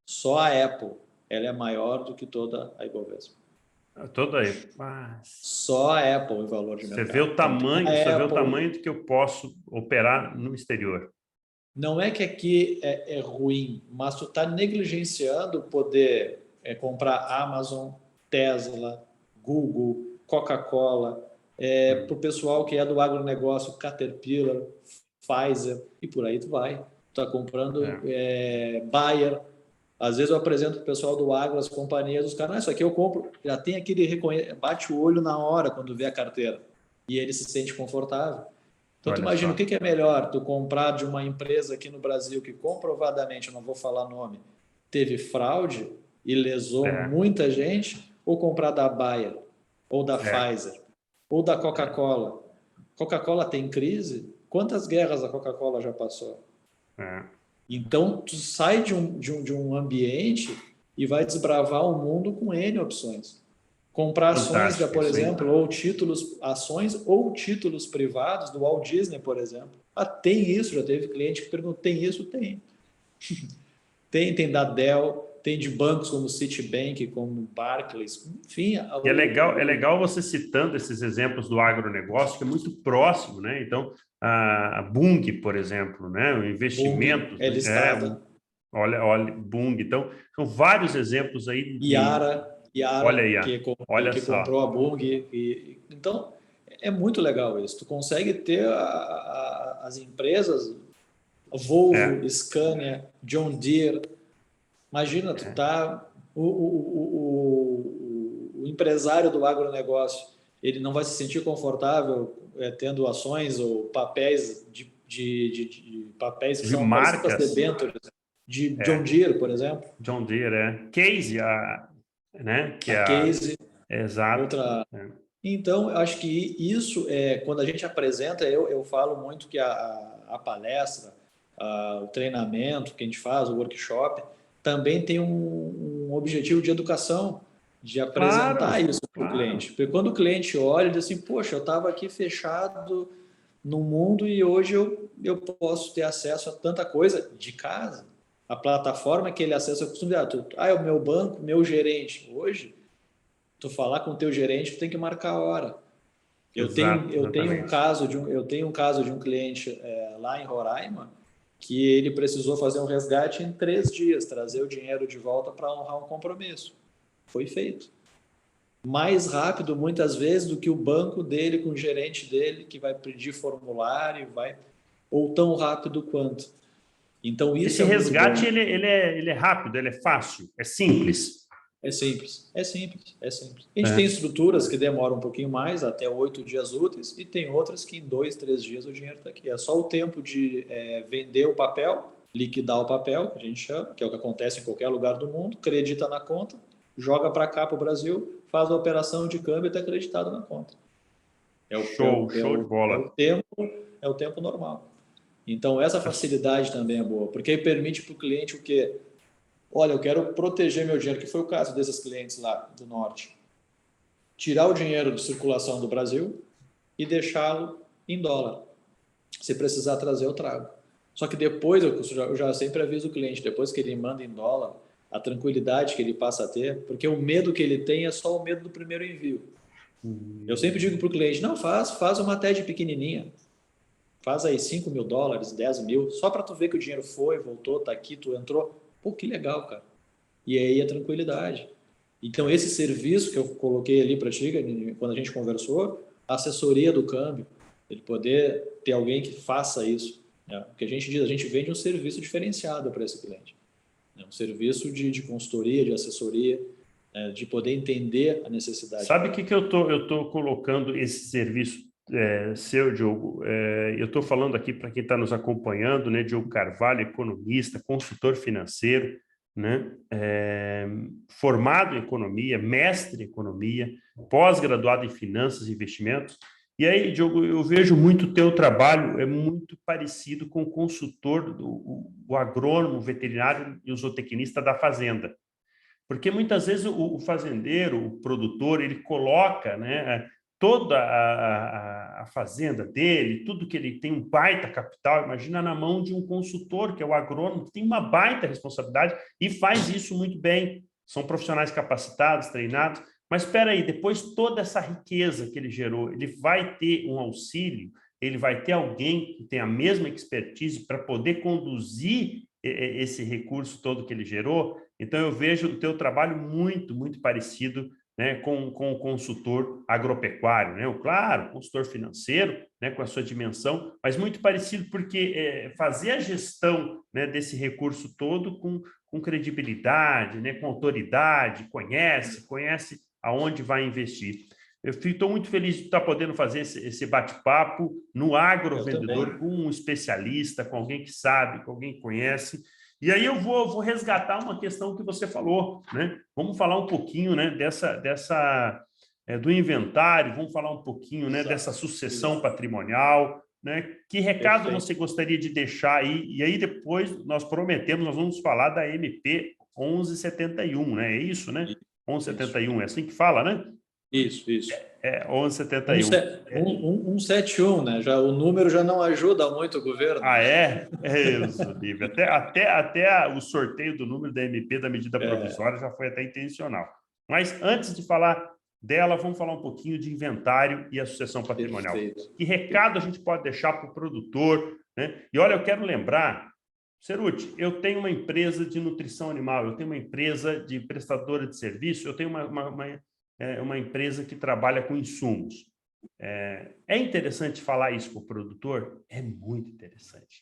Só a Apple, ela é maior do que toda a Ibovespa. Toda aí. Só a Apple o valor de mercado. Vê o tamanho, então, vê o tamanho do que eu posso operar no exterior. Não é que aqui é ruim, mas tu está negligenciando poder comprar Amazon, Tesla, Google, Coca-Cola, para o pessoal que é do agronegócio, Caterpillar, Pfizer, e por aí tu vai. Tu está comprando Bayer. Às vezes eu apresento para o pessoal do agro, as companhias, os caras, isso aqui eu compro, já tem aquele bate o olho na hora quando vê a carteira. E ele se sente confortável. Então, tu imagina, o que é melhor? Tu comprar de uma empresa aqui no Brasil que comprovadamente, eu não vou falar nome, teve fraude e lesou muita gente, ou comprar da Bayer, ou da Pfizer, ou da Coca-Cola? Coca-Cola tem crise? Quantas guerras a Coca-Cola já passou? Então, tu sai de um ambiente e vai desbravar o mundo com N opções. Comprar ações, por exemplo, ou ações ou títulos privados do Walt Disney, por exemplo. Tem isso, já teve cliente que perguntou, tem isso? Tem. Tem da Dell, tem de bancos como Citibank, como Barclays, enfim. E é legal você citando esses exemplos do agronegócio, que é muito próximo, né? Então, a Bunge, por exemplo, né? O investimento... Bunge é listada. Olha, Bunge. Então, são vários exemplos aí. Yara, olha aí, que comprou a Bunge. Então, é muito legal isso. Tu consegue ter as empresas, Volvo, Scania, John Deere. Imagina, tu tá... O empresário do agronegócio, ele não vai se sentir confortável tendo ações ou papéis papéis que de são marcas, debêntures de John Deere, por exemplo. John Deere, Case, né? Que a Case. Exato. Então, eu acho que isso, quando a gente apresenta, eu falo muito que a palestra, o treinamento que a gente faz, o workshop, também tem um objetivo de educação, de apresentar isso para o cliente. Porque quando o cliente olha e diz assim, poxa, eu estava aqui fechado no mundo e hoje eu posso ter acesso a tanta coisa de casa. A plataforma que ele acessa, eu costumo dizer, é o meu banco, meu gerente. Hoje, tu falar com o teu gerente, tu tem que marcar a hora. Eu tenho um caso de um cliente lá em Roraima que ele precisou fazer um resgate em 3 dias, trazer o dinheiro de volta para honrar um compromisso. Foi feito. Mais rápido, muitas vezes, do que o banco dele com o gerente dele, que vai pedir formulário, ou tão rápido quanto. Então, isso esse resgate ele é rápido, ele é fácil, é simples. É simples. A gente tem estruturas que demoram um pouquinho mais, até 8 dias úteis, e tem outras que em 2, 3 dias o dinheiro está aqui. É só o tempo de vender o papel, liquidar o papel, que a gente chama, que é o que acontece em qualquer lugar do mundo, acredita na conta, joga para cá, para o Brasil, faz a operação de câmbio e está acreditado na conta. Show de bola. É o tempo normal. Então, essa facilidade também é boa, porque aí permite para o cliente o quê? Olha, eu quero proteger meu dinheiro, que foi o caso desses clientes lá do Norte. Tirar o dinheiro de circulação do Brasil e deixá-lo em dólar. Se precisar trazer, eu trago. Só que depois, eu já sempre aviso o cliente, depois que ele manda em dólar, a tranquilidade que ele passa a ter, porque o medo que ele tem é só o medo do primeiro envio. Eu sempre digo para o cliente, não, faz uma TED pequenininha. Faz aí $5 mil, 10 mil, só para tu ver que o dinheiro foi, voltou, tá aqui, tu entrou. Pô, que legal, cara. E aí a tranquilidade. Então, esse serviço que eu coloquei ali para ti, quando a gente conversou, a assessoria do câmbio, ele poder ter alguém que faça isso. Né? Porque a gente diz, a gente vende um serviço diferenciado para esse cliente. Né? Um serviço de consultoria, de assessoria, de poder entender a necessidade. Sabe o que eu tô colocando esse serviço seu, Diogo? Eu estou falando aqui para quem está nos acompanhando, né? Diogo Carvalho, economista, consultor financeiro, né? Formado em economia, mestre em economia, pós-graduado em finanças e investimentos. E aí, Diogo, eu vejo muito o teu trabalho, é muito parecido com o consultor, o agrônomo, o veterinário e o zootecnista da fazenda. Porque muitas vezes o fazendeiro, o produtor, ele coloca, né, toda a fazenda dele, tudo que ele tem, um baita capital, imagina na mão de um consultor, que é o agrônomo, que tem uma baita responsabilidade e faz isso muito bem. São profissionais capacitados, treinados, mas espera aí, depois toda essa riqueza que ele gerou, ele vai ter um auxílio, ele vai ter alguém que tem a mesma expertise para poder conduzir esse recurso todo que ele gerou. Então, eu vejo o teu trabalho muito, muito parecido, né, com o consultor agropecuário, né? Claro, consultor financeiro, né, com a sua dimensão, mas muito parecido porque fazer a gestão, né, desse recurso todo com credibilidade, né, com autoridade, conhece aonde vai investir. Eu estou muito feliz de estar podendo fazer esse bate-papo no agrovendedor com um especialista, com alguém que sabe, com alguém que conhece. E aí eu vou resgatar uma questão que você falou, né? Vamos falar um pouquinho, né, do inventário, vamos falar um pouquinho, né, dessa sucessão patrimonial, né? Que recado você gostaria de deixar aí? E aí depois nós prometemos, nós vamos falar da MP 1171, né? É isso, né? 1171, é assim que fala, né? Isso. 1171. 171, né? Já, o número já não ajuda muito o governo. Ah, é? É isso, Lívia. Até o sorteio do número da MP, da medida provisória, já foi até intencional. Mas antes de falar dela, vamos falar um pouquinho de inventário e a sucessão patrimonial. Perfeito. Que recado a gente pode deixar para o produtor, né? E olha, eu quero lembrar, Ceruti, eu tenho uma empresa de nutrição animal, eu tenho uma empresa de prestadora de serviço, eu tenho uma empresa que trabalha com insumos. É interessante falar isso para o produtor? É muito interessante.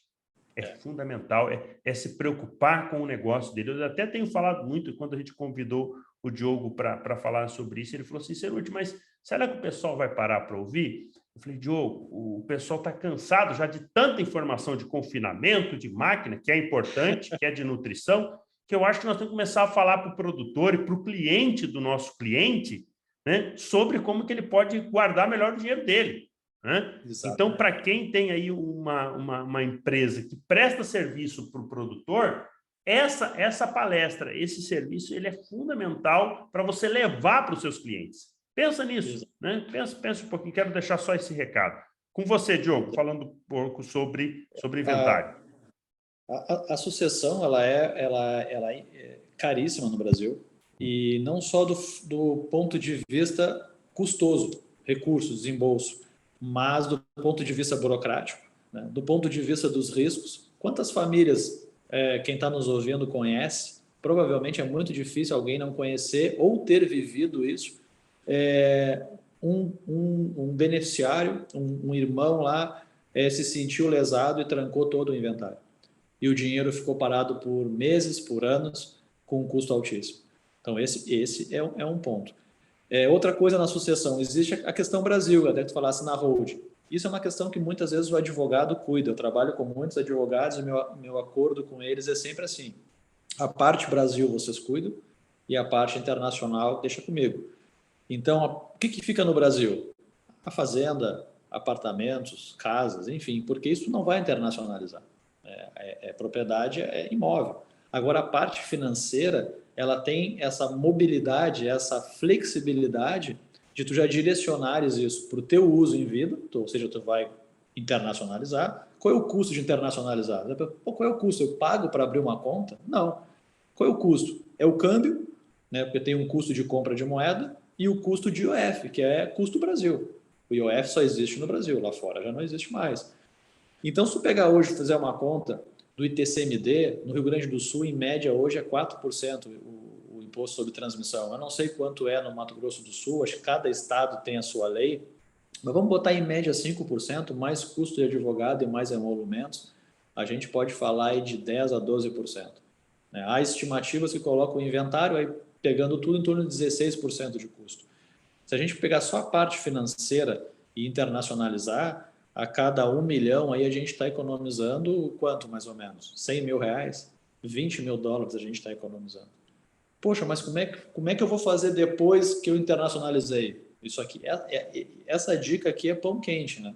É fundamental, se preocupar com o negócio dele. Eu até tenho falado muito, quando a gente convidou o Diogo para falar sobre isso, ele falou assim, Ceruti, mas será que o pessoal vai parar para ouvir? Eu falei, Diogo, o pessoal está cansado já de tanta informação de confinamento, de máquina, que é importante, que é de nutrição, que eu acho que nós temos que começar a falar para o produtor e para o cliente do nosso cliente, né, sobre como que ele pode guardar melhor o dinheiro dele. Né? Então, para quem tem aí uma empresa que presta serviço para o produtor, essa palestra, esse serviço, ele é fundamental para você levar para os seus clientes. Pensa nisso, né? Pensa um pouquinho, quero deixar só esse recado. Com você, Diogo, falando um pouco sobre inventário. A sucessão ela é caríssima no Brasil, e não só do ponto de vista custoso, recursos, desembolso, mas do ponto de vista burocrático, né? Do ponto de vista dos riscos. Quantas famílias quem está nos ouvindo conhece? Provavelmente é muito difícil alguém não conhecer ou ter vivido isso. Um beneficiário, um irmão lá, se sentiu lesado e trancou todo o inventário. E o dinheiro ficou parado por meses, por anos, com um custo altíssimo. Então, esse é um ponto. Outra coisa na sucessão, existe a questão Brasil, até que tu falasse na holding. Isso é uma questão que muitas vezes o advogado cuida. Eu trabalho com muitos advogados e meu acordo com eles é sempre assim. A parte Brasil vocês cuidam e a parte internacional deixa comigo. Então, o que fica no Brasil? A fazenda, apartamentos, casas, enfim, porque isso não vai internacionalizar. Propriedade é imóvel. Agora, a parte financeira, ela tem essa mobilidade, essa flexibilidade de tu já direcionares isso para o teu uso em vida, ou seja, tu vai internacionalizar. Qual é o custo de internacionalizar? Qual é o custo? Eu pago para abrir uma conta? Não. Qual é o custo? É o câmbio, né? Porque tem um custo de compra de moeda e o custo de IOF, que é custo Brasil. O IOF só existe no Brasil, lá fora já não existe mais. Então, se tu pegar hoje e fazer uma conta do ITCMD, no Rio Grande do Sul, em média, hoje é 4% o imposto sobre transmissão. Eu não sei quanto é no Mato Grosso do Sul, acho que cada estado tem a sua lei, mas vamos botar em média 5%, mais custo de advogado e mais emolumentos, a gente pode falar aí de 10% a 12%. Há estimativas que colocam o inventário, aí pegando tudo, em torno de 16% de custo. Se a gente pegar só a parte financeira e internacionalizar, a cada 1 milhão aí a gente está economizando quanto mais ou menos? 100 mil reais? 20 mil dólares a gente está economizando. Poxa, mas como é que eu vou fazer depois que eu internacionalizei? Isso aqui, essa dica aqui é pão quente, né?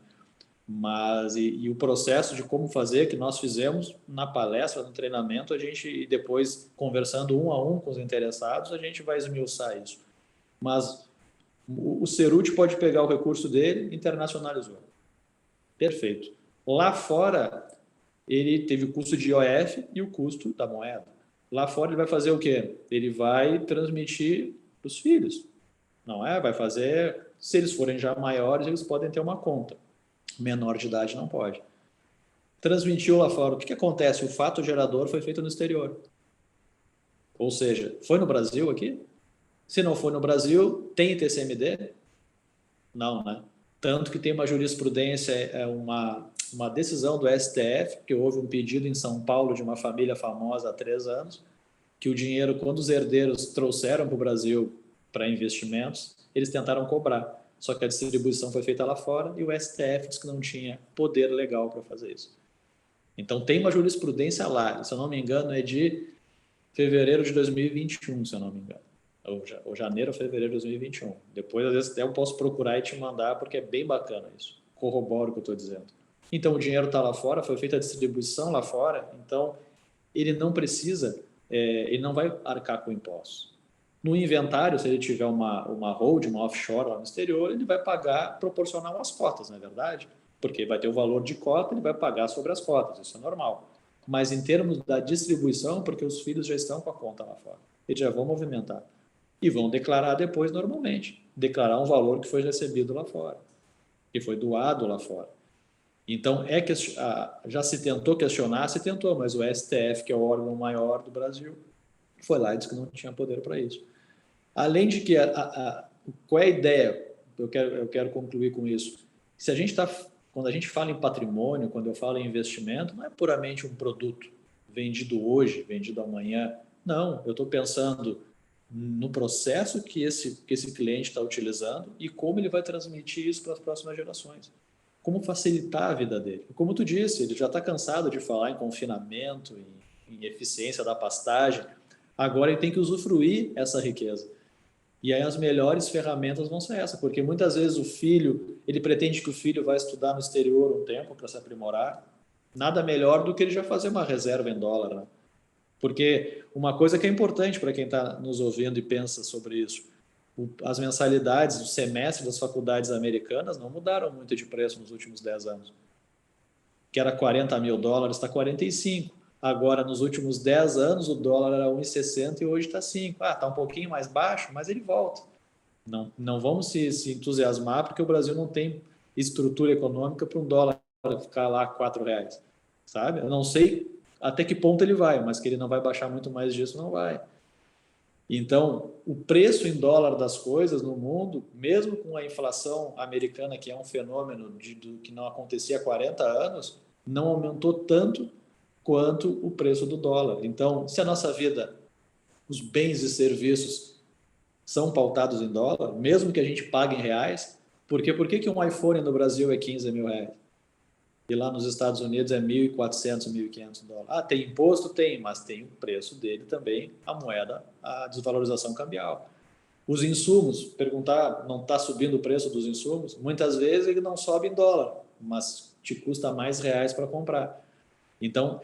Mas e o processo de como fazer que nós fizemos na palestra, no treinamento, a gente e depois conversando um a um com os interessados, a gente vai esmiuçar isso. Mas o Ceruti pode pegar o recurso dele, internacionalizou. Perfeito. Lá fora, ele teve o custo de IOF e o custo da moeda. Lá fora ele vai fazer o quê? Ele vai transmitir para os filhos, não é? Vai fazer, se eles forem já maiores, eles podem ter uma conta. Menor de idade não pode. Transmitiu lá fora. O que acontece? O fato gerador foi feito no exterior. Ou seja, foi no Brasil aqui? Se não foi no Brasil, tem TCMD? Não, né? Tanto que tem uma jurisprudência, uma decisão do STF, que houve um pedido em São Paulo de uma família famosa há 3 anos, que o dinheiro, quando os herdeiros trouxeram para o Brasil para investimentos, eles tentaram cobrar. Só que a distribuição foi feita lá fora e o STF disse que não tinha poder legal para fazer isso. Então tem uma jurisprudência lá, se eu não me engano é de fevereiro de 2021, se eu não me engano. Ou janeiro ou fevereiro de 2021. Depois, às vezes, até eu posso procurar e te mandar, porque é bem bacana isso. Corroboro o que eu estou dizendo. Então, o dinheiro está lá fora, foi feita a distribuição lá fora, então ele não precisa, ele não vai arcar com impostos. No inventário, se ele tiver uma hold, uma offshore lá no exterior, ele vai pagar proporcional às cotas, não é verdade? Porque vai ter o valor de cota, ele vai pagar sobre as cotas, isso é normal. Mas em termos da distribuição, porque os filhos já estão com a conta lá fora, eles já vão movimentar. E vão declarar depois normalmente, declarar um valor que foi recebido lá fora, que foi doado lá fora. Então, já se tentou questionar, se tentou, mas o STF, que é o órgão maior do Brasil, foi lá e disse que não tinha poder para isso. Além de que, qual é a ideia? Eu quero concluir com isso. Se a gente quando a gente fala em patrimônio, quando eu falo em investimento, não é puramente um produto vendido hoje, vendido amanhã. Não, eu estou pensando no processo que esse cliente está utilizando e como ele vai transmitir isso para as próximas gerações. Como facilitar a vida dele. Como tu disse, ele já está cansado de falar em confinamento, em eficiência da pastagem. Agora ele tem que usufruir essa riqueza. E aí as melhores ferramentas vão ser essas, porque muitas vezes o filho, ele pretende que o filho vai estudar no exterior um tempo para se aprimorar. Nada melhor do que ele já fazer uma reserva em dólar, né? Porque uma coisa que é importante para quem está nos ouvindo e pensa sobre isso, as mensalidades, o semestre das faculdades americanas não mudaram muito de preço nos últimos 10 anos. Que era 40 mil dólares, está 45. Agora, nos últimos 10 anos, o dólar era 1,60 e hoje está 5. Está um pouquinho mais baixo, mas ele volta. Não vamos se entusiasmar, porque o Brasil não tem estrutura econômica para um dólar ficar lá R$4, sabe? Eu não sei até que ponto ele vai, mas que ele não vai baixar muito mais disso, não vai. Então, o preço em dólar das coisas no mundo, mesmo com a inflação americana, que é um fenômeno que não acontecia há 40 anos, não aumentou tanto quanto o preço do dólar. Então, se a nossa vida, os bens e serviços são pautados em dólar, mesmo que a gente pague em reais, por que um iPhone no Brasil é 15 mil reais? E lá nos Estados Unidos é 1.400, 1.500 dólares. Tem imposto? Tem, mas tem o preço dele também, a moeda, a desvalorização cambial. Os insumos, perguntar, não está subindo o preço dos insumos? Muitas vezes ele não sobe em dólar, mas te custa mais reais para comprar. Então,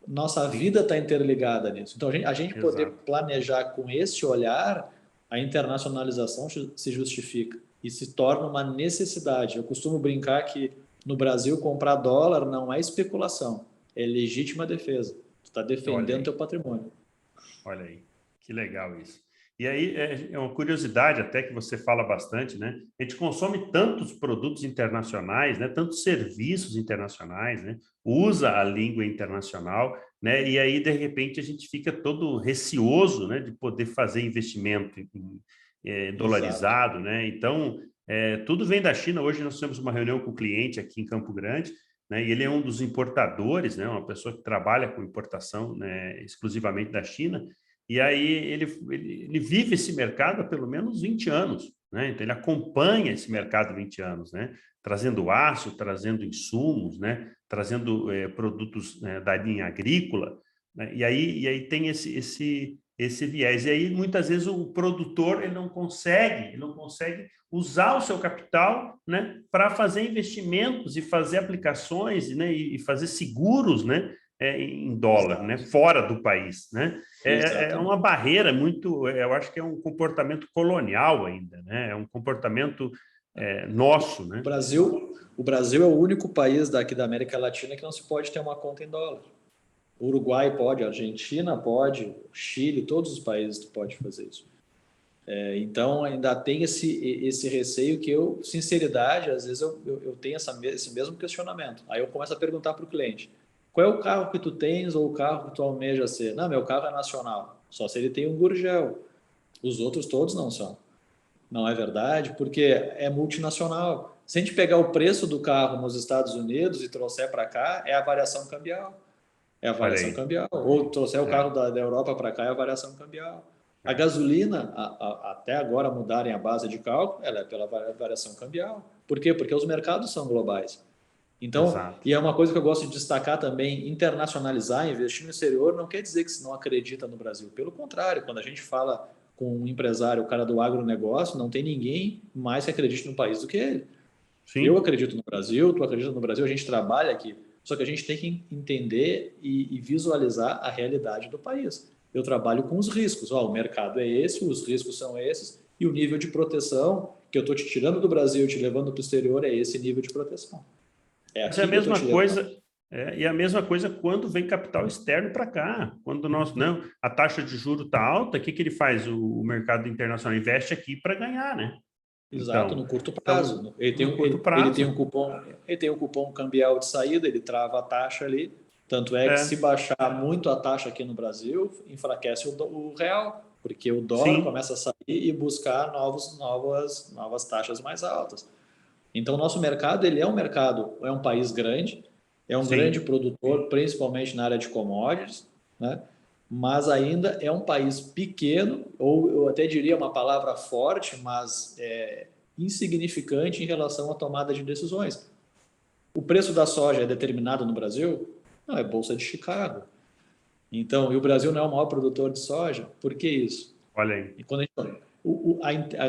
nossa vida está interligada nisso. Então, a gente poder planejar com esse olhar, a internacionalização se justifica e se torna uma necessidade. Eu costumo brincar que no Brasil, comprar dólar não é especulação, é legítima defesa. Tu está defendendo teu patrimônio. Olha aí, que legal isso. E aí é uma curiosidade até que você fala bastante, né? A gente consome tantos produtos internacionais, né? Tantos serviços internacionais, né? Usa a língua internacional, né? E aí, de repente, a gente fica todo receoso, né? De poder fazer investimento dolarizado, né? Então, tudo vem da China. Hoje nós temos uma reunião com o cliente aqui em Campo Grande, né? E ele é um dos importadores, né? Uma pessoa que trabalha com importação, né? Exclusivamente da China. E aí ele vive esse mercado há pelo menos 20 anos, né? Então ele acompanha esse mercado há 20 anos, né? Trazendo aço, trazendo insumos, né? Trazendo produtos da linha agrícola, né? E aí tem esse viés. E aí, muitas vezes, o produtor ele não consegue usar o seu capital, né, para fazer investimentos e fazer aplicações, né, e fazer seguros, né, em dólar, né, Exato. fora do país, né? É uma Exatamente. barreira muito, eu acho que é um comportamento colonial ainda, né? É um comportamento nosso, O né? Brasil, o Brasil é o único país daqui da América Latina que não se pode ter uma conta em dólar. O Uruguai pode, a Argentina pode, o Chile, todos os países tu pode fazer isso. Então ainda tem esse receio que eu, sinceridade, às vezes eu tenho esse mesmo questionamento. Aí eu começo a perguntar para o cliente: qual é o carro que tu tens ou o carro que tu almeja ser? Não, meu carro é nacional, só se ele tem um Gurgel. Os outros todos não são. Não é verdade, porque é multinacional. Se a gente pegar o preço do carro nos Estados Unidos e trouxer para cá, é a variação cambial. É a Olha variação aí. cambial. Ou trouxer o É, carro da Europa para cá, é a variação cambial. A é. gasolina, até agora mudarem a base de cálculo, ela é pela variação cambial. Por quê? Porque os mercados são globais. Então, Exato. e é uma coisa que eu gosto de destacar também: internacionalizar, investir no exterior, não quer dizer que se não acredita no Brasil. Pelo contrário, quando a gente fala com um empresário, o cara do agronegócio, não tem ninguém mais que acredite no país do que ele. Eu Sim. acredito no Brasil, tu acredita no Brasil, a gente trabalha aqui. Só que a gente tem que entender e visualizar a realidade do país. Eu trabalho com os riscos. Ó, o mercado é esse, os riscos são esses, e o nível de proteção que eu estou te tirando do Brasil e te levando para o exterior é esse nível de proteção. É Mas é a aqui que eu estou te mesma levando. coisa, e a mesma coisa quando vem capital externo para cá. Quando nós, não, a taxa de juro está alta, o que que ele faz? O mercado internacional investe aqui para ganhar, né? Exato, Então, no curto estamos prazo. Ele tem, no curto ele tem prazo. um cupom, ele tem um cupom cambial de saída, ele trava a taxa ali. Tanto é que se É, baixar muito a taxa aqui no Brasil, enfraquece o real, porque o dólar sim, começa a sair e buscar novas taxas mais altas. Então, o nosso mercado, ele é um mercado, é um país grande, é um grande sim. produtor, principalmente na área de commodities, né? Mas ainda é um país pequeno, ou eu até diria uma palavra forte, mas insignificante em relação à tomada de decisões. O preço da soja é determinado no Brasil? Não, é Bolsa de Chicago. Então, e o Brasil não é o maior produtor de soja? Por que isso? Olha aí. E quando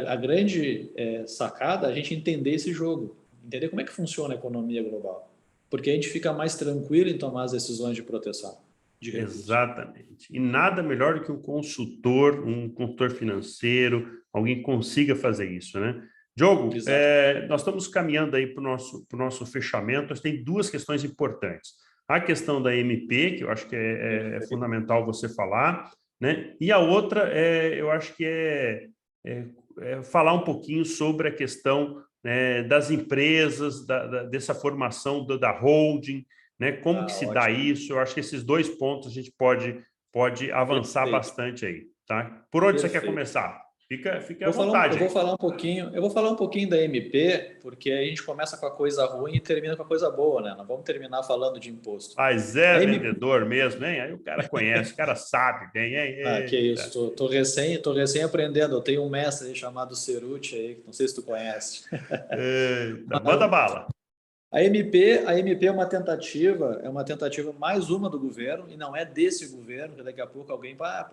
a grande sacada é a gente entender esse jogo, entender como é que funciona a economia global, porque a gente fica mais tranquilo em tomar as decisões de proteção de recursos. Exatamente. E nada melhor do que um consultor financeiro, alguém que consiga fazer isso, né? Diogo, Exatamente. nós estamos caminhando aí para o nosso fechamento. Nós tem duas questões importantes. A questão da MP, que eu acho que é fundamental você falar, né? E a outra, eu acho que é, falar um pouquinho sobre a questão, né, das empresas, dessa formação da holding, né? Como que Ah, se dá ótimo. isso? Eu acho que esses dois pontos a gente pode avançar Perfeito. bastante aí, tá? Por onde você quer Perfeito. começar? Fica à Vou falar, eu vontade vou aí. falar um pouquinho, eu vou falar um pouquinho da MP, porque a gente começa com a coisa ruim e termina com a coisa boa, né? Não vamos terminar falando de imposto. Mas é A MP, vendedor mesmo, hein? Aí o cara conhece, o cara sabe bem, hein? que isso, Eita. tô recém aprendendo. Eu tenho um mestre aí chamado Ceruti aí, não sei se tu conhece. Eita. Manda bala. A MP é uma tentativa mais uma do governo, e não é desse governo, que daqui a pouco alguém vai,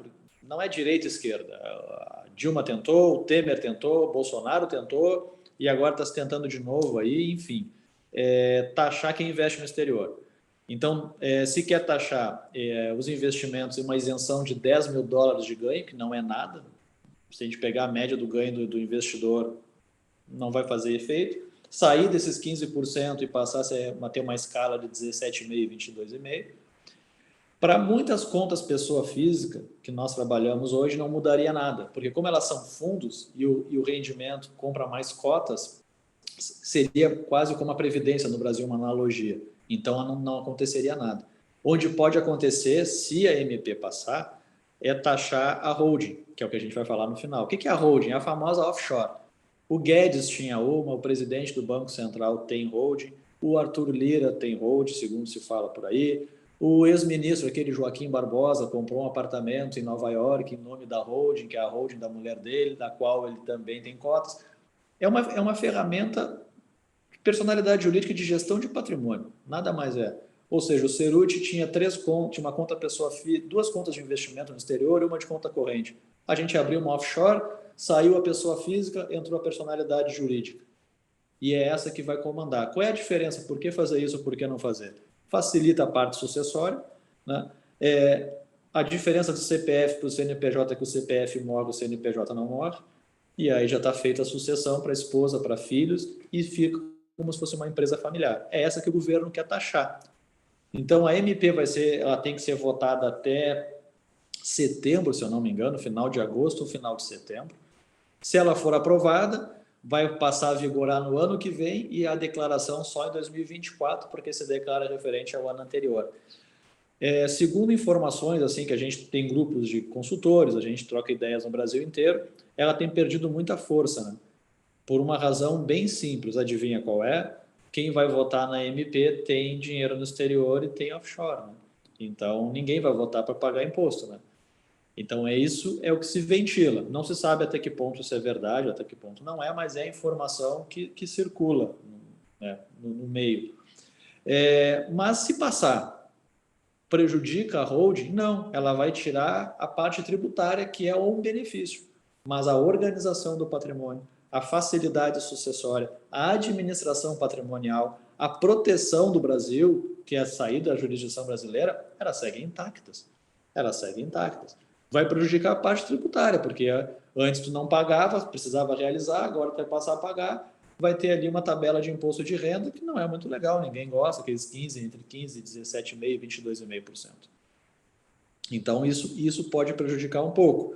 não é direita e esquerda. A Dilma tentou, o Temer tentou, o Bolsonaro tentou, e agora está se tentando de novo aí, enfim, taxar quem investe no exterior. Então, se quer taxar os investimentos em uma isenção de US$ 10.000 de ganho, que não é nada, se a gente pegar a média do ganho do investidor, não vai fazer efeito. Sair desses 15% e passar a ter uma escala de 17,5% e 22,5%. Para muitas contas pessoa física que nós trabalhamos hoje, não mudaria nada, porque como elas são fundos e o rendimento compra mais cotas, seria quase como a Previdência no Brasil, uma analogia. Então, não aconteceria nada. Onde pode acontecer, se a MP passar, é taxar a holding, que é o que a gente vai falar no final. O que é a holding? É a famosa offshore. O Guedes tinha uma, o presidente do Banco Central tem holding, o Arthur Lira tem holding, segundo se fala por aí, o ex-ministro, aquele Joaquim Barbosa, comprou um apartamento em Nova York em nome da holding, que é a holding da mulher dele, da qual ele também tem cotas. É uma ferramenta de personalidade jurídica de gestão de patrimônio, nada mais é. Ou seja, o Ceruti tinha tinha uma conta pessoa física, 2 contas de investimento no exterior e uma de conta corrente. A gente abriu uma offshore, saiu a pessoa física, entrou a personalidade jurídica. E é essa que vai comandar. Qual é a diferença? Por que fazer isso, por que não fazer? Facilita a parte sucessória, né? A diferença do CPF para o CNPJ é que o CPF morre, o CNPJ não morre, e aí já está feita a sucessão para a esposa, para filhos, e fica como se fosse uma empresa familiar. É essa que o governo quer taxar. Então, a MP ela tem que ser votada até setembro, se eu não me engano, final de agosto ou final de setembro. Se ela for aprovada, vai passar a vigorar no ano que vem e a declaração só em 2024, porque se declara referente ao ano anterior. Segundo informações assim que a gente tem grupos de consultores, a gente troca ideias no Brasil inteiro, ela tem perdido muita força, né? Por uma razão bem simples. Adivinha qual é? Quem vai votar na MP tem dinheiro no exterior e tem offshore, né? Então ninguém vai votar para pagar imposto, né? Então isso é o que se ventila. Não se sabe até que ponto isso é verdade, até que ponto não é, mas é a informação que circula, né, no meio. Mas se passar, prejudica a holding? Não, ela vai tirar a parte tributária, que é um benefício. Mas a organização do patrimônio, a facilidade sucessória, a administração patrimonial, a proteção do Brasil, que é a saída da jurisdição brasileira, elas seguem intactas. Elas seguem intactas. Vai prejudicar a parte tributária, porque antes tu não pagava, precisava realizar, agora tu vai passar a pagar, vai ter ali uma tabela de imposto de renda que não é muito legal, ninguém gosta, aqueles 15, entre 15, 17,5% e 22,5%. Então, isso pode prejudicar um pouco.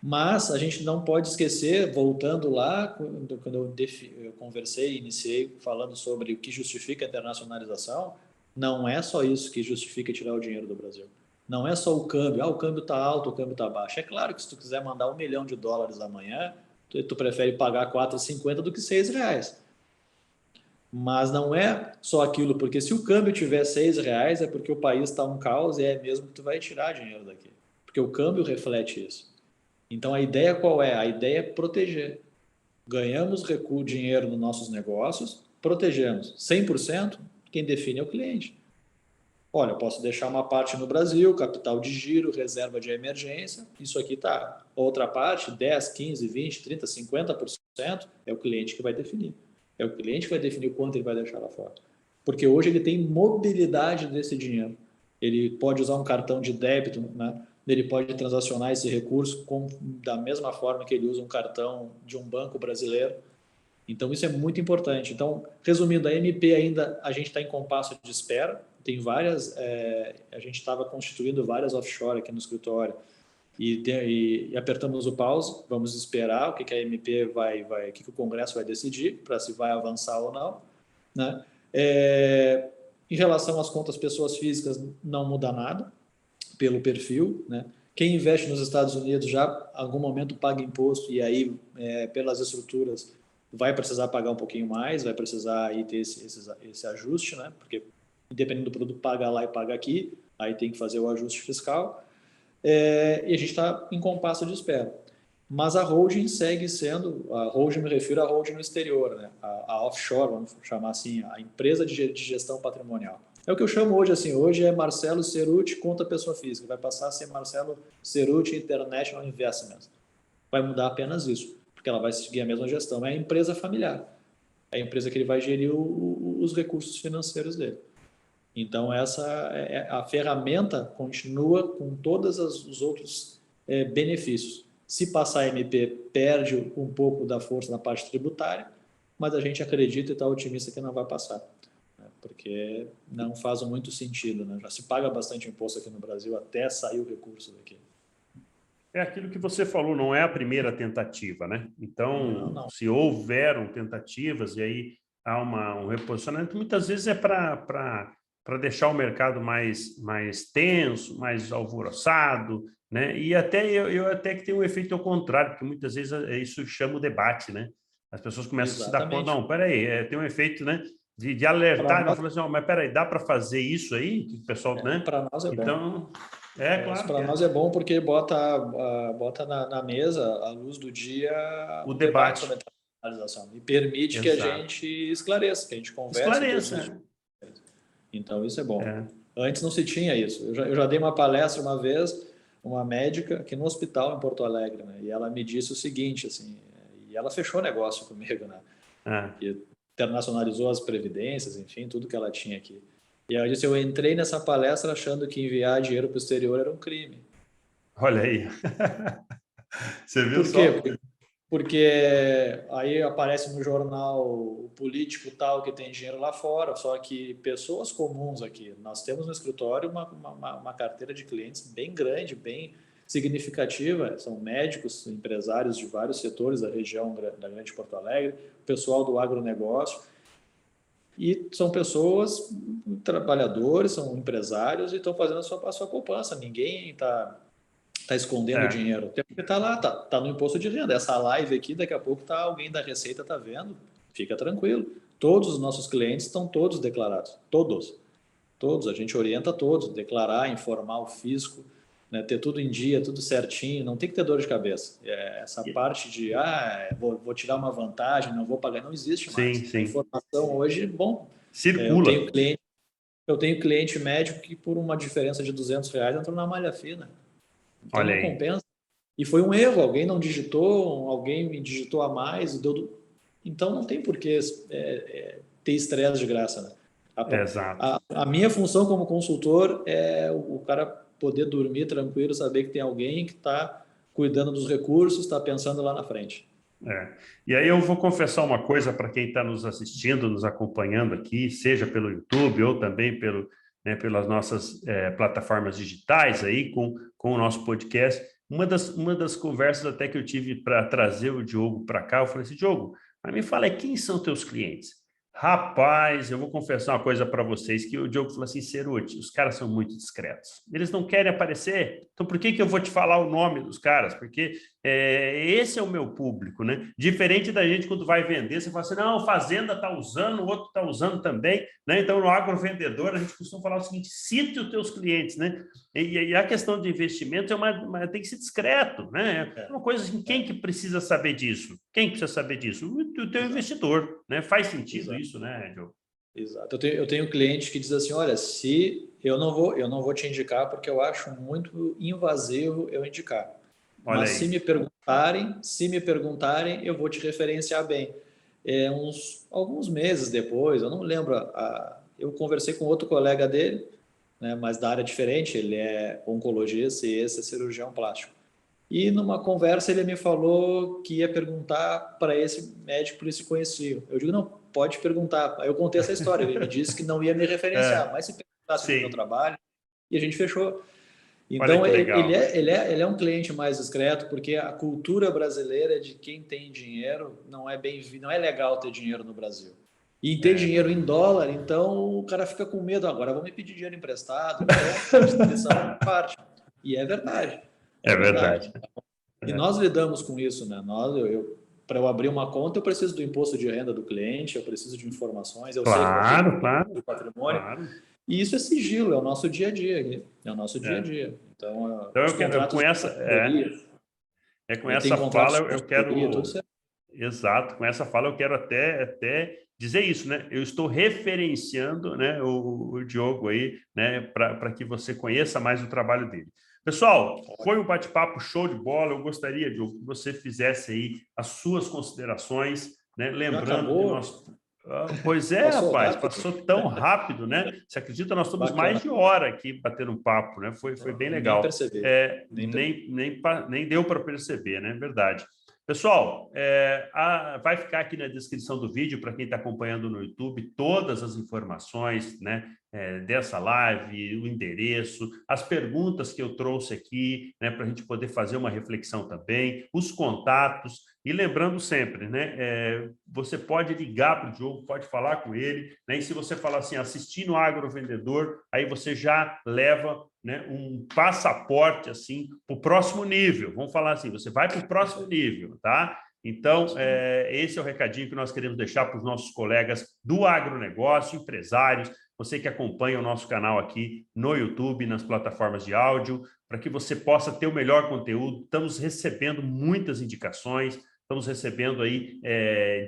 Mas a gente não pode esquecer, voltando lá, quando eu conversei, iniciei falando sobre o que justifica a internacionalização, não é só isso que justifica tirar o dinheiro do Brasil. Não é só o câmbio. O câmbio está alto, o câmbio está baixo. É claro que se tu quiser mandar $1 milhão amanhã, tu prefere pagar 4,50 do que R$6. Mas não é só aquilo, porque se o câmbio tiver R$6, é porque o país está um caos e é mesmo que tu vai tirar dinheiro daqui. Porque o câmbio reflete isso. Então a ideia qual é? A ideia é proteger. Ganhamos dinheiro nos nossos negócios, protegemos. 100%, quem define é o cliente. Olha, eu posso deixar uma parte no Brasil, capital de giro, reserva de emergência, isso aqui está. Outra parte, 10, 15, 20, 30, 50%, é o cliente que vai definir. É o cliente que vai definir o quanto ele vai deixar lá fora. Porque hoje ele tem mobilidade desse dinheiro. Ele pode usar um cartão de débito, né? Ele pode transacionar esse recurso da mesma forma que ele usa um cartão de um banco brasileiro. Então, isso é muito importante. Então, resumindo, a MP ainda, a gente está em compasso de espera. Tem várias, a gente estava constituindo várias offshore aqui no escritório e apertamos o pause. Vamos esperar o que a MP o que o Congresso vai decidir para se vai avançar ou não, né? Em relação às contas pessoas físicas, não muda nada pelo perfil, né? Quem investe nos Estados Unidos já, em algum momento, paga imposto e aí, pelas estruturas, vai precisar pagar um pouquinho mais, vai precisar aí ter esse ajuste, né? Porque, dependendo do produto, paga lá e paga aqui, aí tem que fazer o ajuste fiscal. E a gente está em compasso de espera. Mas a holding segue sendo, a holding, me refiro à holding no exterior, né? A offshore, vamos chamar assim, a empresa de gestão patrimonial. É o que eu chamo hoje, assim, hoje é Marcelo Ceruti, conta pessoa física, vai passar a ser Marcelo Ceruti International Investments. Vai mudar apenas isso, porque ela vai seguir a mesma gestão. É a empresa familiar, é a empresa que ele vai gerir os recursos financeiros dele. Então, a ferramenta continua com todos os outros benefícios. Se passar a MP, perde um pouco da força na parte tributária, mas a gente acredita e está otimista que não vai passar, né? Porque não faz muito sentido, né? Já se paga bastante imposto aqui no Brasil até sair o recurso daqui. É aquilo que você falou, não é a primeira tentativa, né? Então, Não. se houveram tentativas e aí há um reposicionamento, muitas vezes é para deixar o mercado mais tenso, mais alvoroçado, né? E até eu até que tem um efeito ao contrário, porque muitas vezes isso chama o debate, né? As pessoas começam a se dar conta, não, peraí, tem um efeito, né? De alertar, não falar assim, mas peraí, dá para fazer isso aí? Que o pessoal, né? Para nós é bom. Então, claro. Para nós é bom porque bota na mesa, à luz do dia, O debate sobre a internacionalização e permite que a gente esclareça, que a gente converse. Esclareça. Então, isso é bom. Antes não se tinha isso. Eu já dei uma palestra uma vez, uma médica aqui no hospital em Porto Alegre, né? E ela me disse o seguinte, assim, e ela fechou negócio comigo, né? E internacionalizou as previdências, enfim, tudo que ela tinha aqui. E ela disse, eu entrei nessa palestra achando que enviar dinheiro para o exterior era um crime. Olha aí. Você viu Por só? quê? Porque aí aparece no jornal o político tal que tem dinheiro lá fora, só que pessoas comuns aqui. Nós temos no escritório uma carteira de clientes bem grande, bem significativa. São médicos, empresários de vários setores da região da Grande Porto Alegre, pessoal do agronegócio. E são pessoas, trabalhadores, são empresários e estão fazendo a sua poupança. Ninguém está escondendo dinheiro. Porque está lá, tá no imposto de renda. Essa live aqui, daqui a pouco alguém da Receita está vendo. Fica tranquilo. Todos os nossos clientes estão todos declarados. Todos. Todos. A gente orienta todos. Declarar, informar o fisco, né, ter tudo em dia, tudo certinho. Não tem que ter dor de cabeça. Essa parte de, vou tirar uma vantagem, não vou pagar, não existe mais. Sim. A informação hoje, bom, Circula. Eu tenho cliente médico que por uma diferença de R$ 200 entrou na malha fina. Então Olha não aí. compensa. E foi um erro, alguém não digitou, alguém me digitou a mais, então não tem por que ter estresse de graça. Né? Exato. A minha função como consultor é o cara poder dormir tranquilo, saber que tem alguém que está cuidando dos recursos, está pensando lá na frente. E aí eu vou confessar uma coisa para quem está nos assistindo, nos acompanhando aqui, seja pelo YouTube ou também pelas nossas plataformas digitais aí com o nosso podcast. Uma das conversas até que eu tive para trazer o Diogo para cá, eu falei assim, Diogo, mas me fala aí, quem são teus clientes? Rapaz, eu vou confessar uma coisa para vocês, que o Diogo falou assim, Ceruti, os caras são muito discretos. Eles não querem aparecer, então por que eu vou te falar o nome dos caras? Porque esse é o meu público, né? Diferente da gente quando vai vender, você fala assim, não, fazenda está usando, o outro está usando também, né? Então, no agrovendedor, a gente costuma falar o seguinte, cite os teus clientes, né? E a questão de investimento tem que ser discreto, né? É uma coisa assim, quem que precisa saber disso? Quem precisa saber disso? O teu investidor, né? Faz sentido isso, né, Diogo? Exato. Eu tenho cliente que diz assim, olha, se eu não vou te indicar porque eu acho muito invasivo eu indicar. Olha Mas aí. se me perguntarem, eu vou te referenciar bem. Alguns meses depois, eu não lembro, eu conversei com outro colega dele, né, mas da área diferente, ele é oncologista e esse é cirurgião plástico. E numa conversa ele me falou que ia perguntar para esse médico por se conheciam. Eu digo, não, pode perguntar. Aí eu contei essa história, ele me disse que não ia me referenciar, mas se perguntasse do meu trabalho, e a gente fechou. Olha Então, que legal. ele é um cliente mais discreto, porque a cultura brasileira de quem tem dinheiro não é legal ter dinheiro no Brasil. E ter dinheiro em dólar, então o cara fica com medo. Agora vou me pedir dinheiro emprestado. Então, a instituição parte. E é verdade. É verdade. E nós lidamos com isso, né? Para eu abrir uma conta, eu preciso do imposto de renda do cliente, eu preciso de informações, eu sei qual é o patrimônio. Claro. E isso é sigilo, é o nosso dia a dia aqui. É o nosso dia a dia. Então os contratos com essa fala eu quero... tudo certo. Exato, com essa fala eu quero até dizer isso, né? Eu estou referenciando, né, o Diogo aí, né, para que você conheça mais o trabalho dele. Pessoal, foi um bate-papo show de bola. Eu gostaria, Diogo, que você fizesse aí as suas considerações, né? Lembrando que nós... Pois é, rapaz, passou tão rápido, né? Você acredita, nós estamos mais de hora aqui batendo um papo, né? Foi bem legal. Nem deu para perceber, né? Verdade. Pessoal, vai ficar aqui na descrição do vídeo, para quem está acompanhando no YouTube, todas as informações, né, dessa live, o endereço, as perguntas que eu trouxe aqui, né, para a gente poder fazer uma reflexão também, os contatos. E lembrando sempre, né, você pode ligar para o Diogo, pode falar com ele, né, e se você falar assim, assistir no Agrovendedor, aí você já leva, né, um passaporte assim para o próximo nível. Vamos falar assim, você vai para o próximo nível, tá? Então, esse é o recadinho que nós queremos deixar para os nossos colegas do agronegócio, empresários, você que acompanha o nosso canal aqui no YouTube, nas plataformas de áudio, para que você possa ter o melhor conteúdo. Estamos recebendo muitas indicações, estamos recebendo aí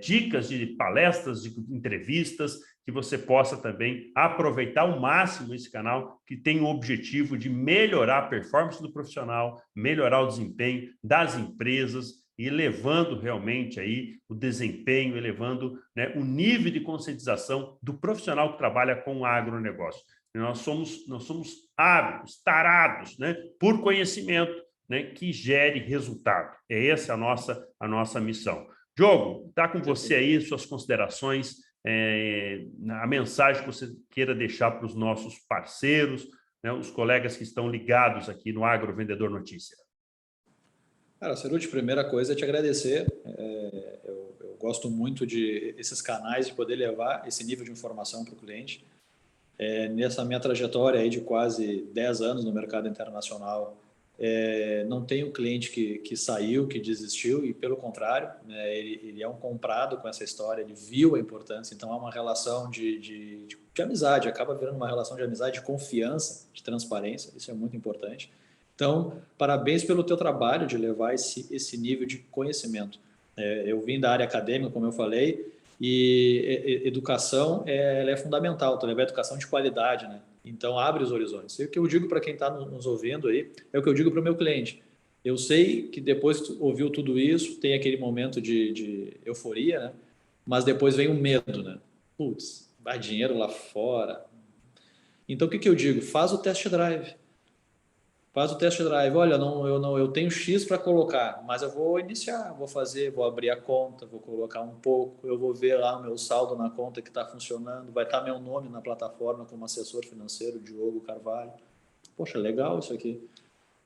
dicas de palestras, de entrevistas, que você possa também aproveitar ao máximo esse canal, que tem o objetivo de melhorar a performance do profissional, melhorar o desempenho das empresas, e elevando realmente aí o desempenho, elevando, né, o nível de conscientização do profissional que trabalha com o agronegócio. Nós somos ávidos, tarados, né, por conhecimento, né, que gere resultado. É essa a nossa missão. Diogo, está com você aí suas considerações, a mensagem que você queira deixar para os nossos parceiros, né, os colegas que estão ligados aqui no Agro Vendedor Notícia. Cara, Ceruti, primeira coisa é te agradecer. Eu gosto muito de esses canais, de poder levar esse nível de informação para o cliente. Nessa minha trajetória aí de quase 10 anos no mercado internacional, não tenho cliente que saiu, que desistiu, e pelo contrário, né, ele é um comprado com essa história, ele viu a importância, então há uma relação de amizade, acaba virando uma relação de amizade, de confiança, de transparência, isso é muito importante. Então, parabéns pelo teu trabalho de levar esse nível de conhecimento. Eu vim da área acadêmica, como eu falei, e educação ela é fundamental, tu levar educação de qualidade, né? Então, abre os horizontes. E o que eu digo para quem está nos ouvindo aí, é o que eu digo para o meu cliente. Eu sei que depois que tu ouviu tudo isso, tem aquele momento de euforia, né? Mas depois vem o medo, né? Putz, vai dinheiro lá fora. Então, o que eu digo? Faz o test drive. Faz o test drive. Olha, eu tenho X para colocar, mas eu vou iniciar, vou abrir a conta, vou colocar um pouco, eu vou ver lá o meu saldo na conta que está funcionando, vai estar meu nome na plataforma como assessor financeiro, Diogo Carvalho. Poxa, legal isso aqui.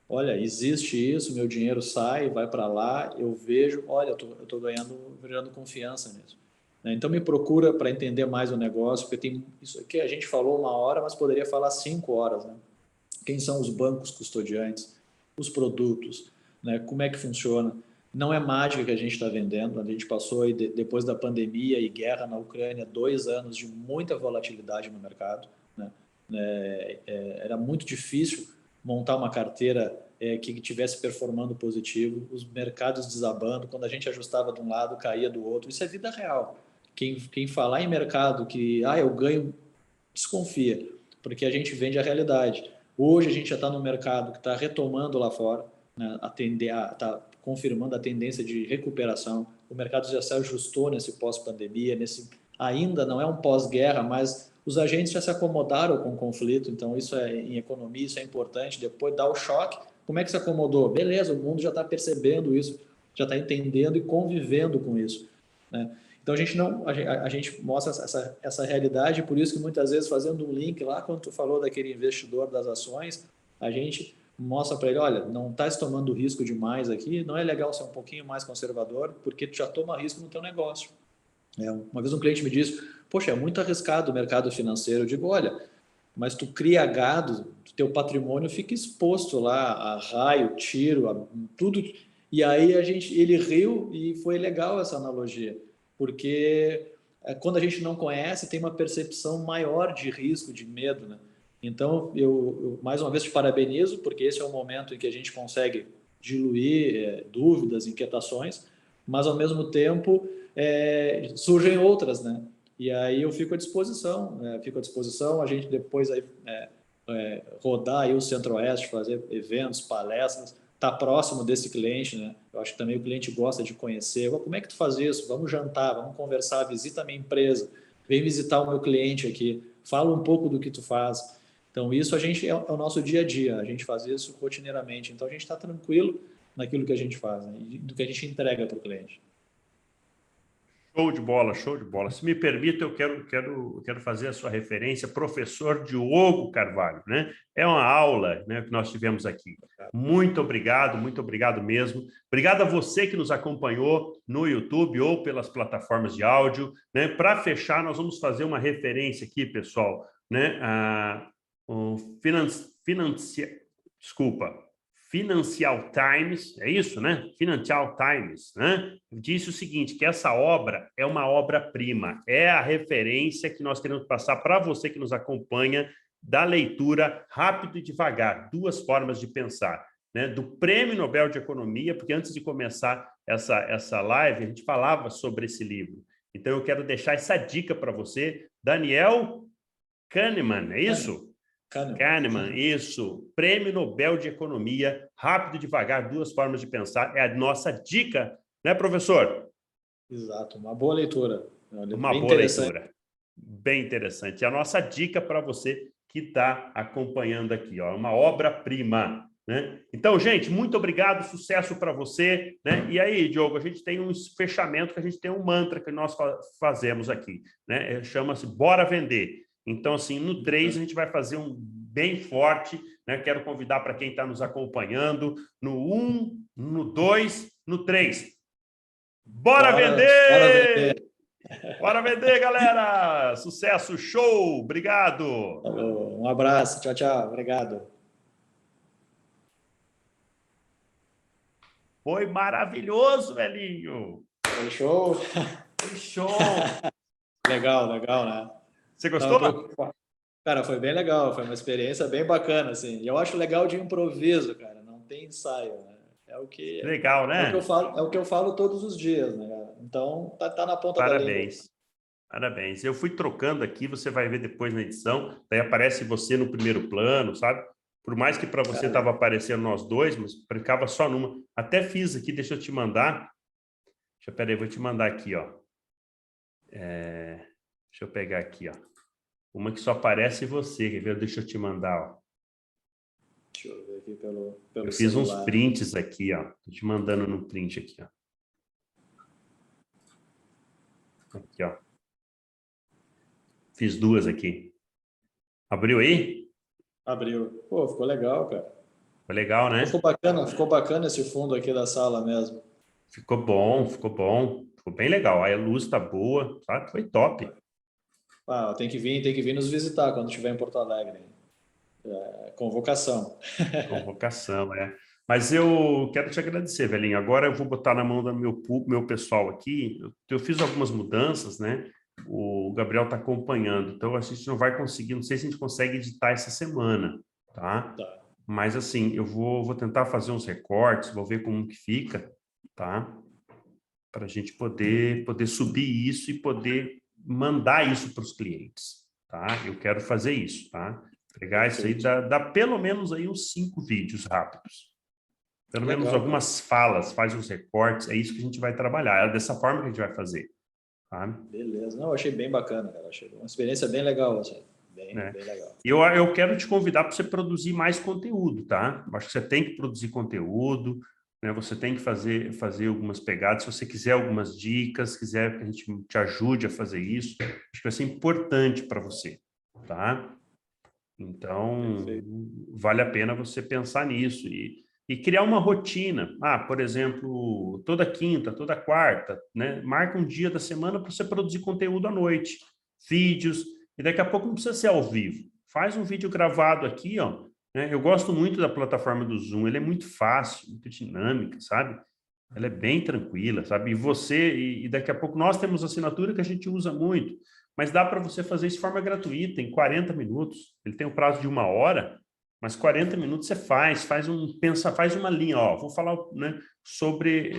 Olha, existe isso, meu dinheiro sai, vai para lá, eu vejo, olha, eu estou ganhando confiança nisso. Então me procura para entender mais o negócio, porque tem isso aqui a gente falou 1 hora, mas poderia falar 5 horas, né? Quem são os bancos custodiantes, os produtos, né? Como é que funciona. Não é mágica que a gente está vendendo, a gente passou aí, depois da pandemia e guerra na Ucrânia, 2 anos de muita volatilidade no mercado, né? Era muito difícil montar uma carteira que estivesse performando positivo, os mercados desabando, quando a gente ajustava de um lado, caía do outro, isso é vida real. Quem falar em mercado que eu ganho, desconfia, porque a gente vende a realidade. Hoje a gente já está no mercado que está retomando lá fora, né, está confirmando a tendência de recuperação. O mercado já se ajustou nesse pós-pandemia, ainda não é um pós-guerra, mas os agentes já se acomodaram com o conflito, então isso em economia, isso é importante. Depois dá o choque, como é que se acomodou? Beleza, o mundo já está percebendo isso, já está entendendo e convivendo com isso, né? Então a gente mostra essa realidade, por isso que muitas vezes fazendo um link lá, quando tu falou daquele investidor das ações, a gente mostra para ele, olha, não está tomando risco demais aqui, não é legal ser um pouquinho mais conservador, porque tu já toma risco no teu negócio. Uma vez um cliente me disse, poxa, é muito arriscado o mercado financeiro. Eu digo, olha, mas tu cria gado, teu patrimônio fica exposto lá a raio, tiro, a tudo. E aí ele riu e foi legal essa analogia, porque quando a gente não conhece, tem uma percepção maior de risco, de medo, né? Então, eu mais uma vez te parabenizo, porque esse é o momento em que a gente consegue diluir dúvidas, inquietações, mas ao mesmo tempo surgem outras, né? E aí eu fico à disposição, a gente depois aí, rodar aí o Centro-Oeste, fazer eventos, palestras, tá próximo desse cliente, né? Eu acho que também o cliente gosta de conhecer. Como é que tu faz isso? Vamos jantar, vamos conversar, visita a minha empresa, vem visitar o meu cliente aqui, fala um pouco do que tu faz. Então isso a gente é o nosso dia a dia, a gente faz isso rotineiramente. Então a gente está tranquilo naquilo que a gente faz, né? E do que a gente entrega para o cliente. Show de bola, show de bola. Se me permite, eu quero fazer a sua referência, professor Diogo Carvalho, né? É uma aula, né, que nós tivemos aqui. Muito obrigado mesmo. Obrigado a você que nos acompanhou no YouTube ou pelas plataformas de áudio, né? Para fechar, nós vamos fazer uma referência aqui, pessoal, né? O Financial Times, é isso, né? Financial Times, né? Disse o seguinte, que essa obra é uma obra-prima, é a referência que nós queremos passar para você que nos acompanha da leitura rápido e devagar, 2 formas de pensar, né? Do Prêmio Nobel de Economia, porque antes de começar essa live, a gente falava sobre esse livro. Então, eu quero deixar essa dica para você. Daniel Kahneman, é isso? Kahneman, isso. Prêmio Nobel de Economia, rápido e devagar, duas formas de pensar. É a nossa dica, né, professor? Exato, uma boa leitura. Uma boa leitura. Bem interessante. É a nossa dica para você que está acompanhando aqui, ó, uma obra-prima. Né? Então, gente, muito obrigado, sucesso para você. Né? E aí, Diogo, a gente tem um fechamento, que a gente tem um mantra que nós fazemos aqui. Né? Chama-se Bora Vender. Então, assim, no 3 a gente vai fazer um bem forte. Né? Quero convidar para quem está nos acompanhando no 1, no 2, no 3. Bora vender! Bora vender! Bora vender, galera! Sucesso, show! Obrigado! Um abraço, tchau, tchau. Obrigado. Foi maravilhoso, velhinho! Foi show? Foi show! Legal, legal, né? Você gostou? Cara, foi bem legal, foi uma experiência bem bacana, assim. E eu acho legal de improviso, cara, não tem ensaio, né? É o que Legal, né? é o que eu falo todos os dias, né, cara? Então, tá na ponta da língua. Parabéns. Parabéns. Eu fui trocando aqui, você vai ver depois na edição, daí aparece você no primeiro plano, sabe? Por mais que para você estava aparecendo nós dois, mas ficava só numa. Até fiz aqui, deixa eu te mandar. Peraí, vou te mandar aqui, ó. Deixa eu pegar aqui, ó. Uma que só aparece você, quer ver? Deixa eu te mandar, ó. Deixa eu ver aqui pelo eu fiz celular. uns prints aqui, ó. Tô te mandando no print aqui, ó. Aqui, ó. Fiz duas aqui. Abriu aí? Abriu. Pô, ficou legal, cara. Ficou legal, né? Ficou bacana esse fundo aqui da sala mesmo. Ficou bom, ficou bom. Ficou bem legal. Aí a luz tá boa, sabe? Foi top. Ah, tem que vir nos visitar quando estiver em Porto Alegre. Convocação. Convocação, é. Mas eu quero te agradecer, velhinho. Agora eu vou botar na mão do meu pessoal aqui. Eu fiz algumas mudanças, né? O Gabriel está acompanhando, então a gente não vai conseguir, não sei se a gente consegue editar essa semana, tá? Mas assim, eu vou tentar fazer uns recortes, vou ver como que fica, tá? Para a gente poder subir isso e poder mandar isso para os clientes, tá? Eu quero fazer isso, tá? Pegar isso aí, dá pelo menos aí uns 5 vídeos rápidos. Pelo menos algumas falas, faz uns recortes, é isso que a gente vai trabalhar, é dessa forma que a gente vai fazer. Tá? Beleza. Não, eu achei bem bacana, cara. Achei uma experiência bem legal, assim. Bem legal. Eu quero te convidar para você produzir mais conteúdo, tá? Acho que você tem que produzir conteúdo, né? Você tem que fazer algumas pegadas. Se você quiser algumas dicas, quiser que a gente te ajude a fazer isso, acho que vai ser importante para você, tá? Então, vale a pena você pensar nisso e criar uma rotina. Por exemplo, toda quinta, toda quarta, né? Marca um dia da semana para você produzir conteúdo à noite, vídeos, e daqui a pouco não precisa ser ao vivo. Faz um vídeo gravado aqui, ó. Né? Eu gosto muito da plataforma do Zoom, ele é muito fácil, muito dinâmica, sabe? Ela é bem tranquila, sabe? E daqui a pouco nós temos assinatura que a gente usa muito, mas dá para você fazer isso de forma gratuita, em 40 minutos. Ele tem o prazo de 1 hora, mas 40 minutos você faz uma linha, ó, vou falar, né, sobre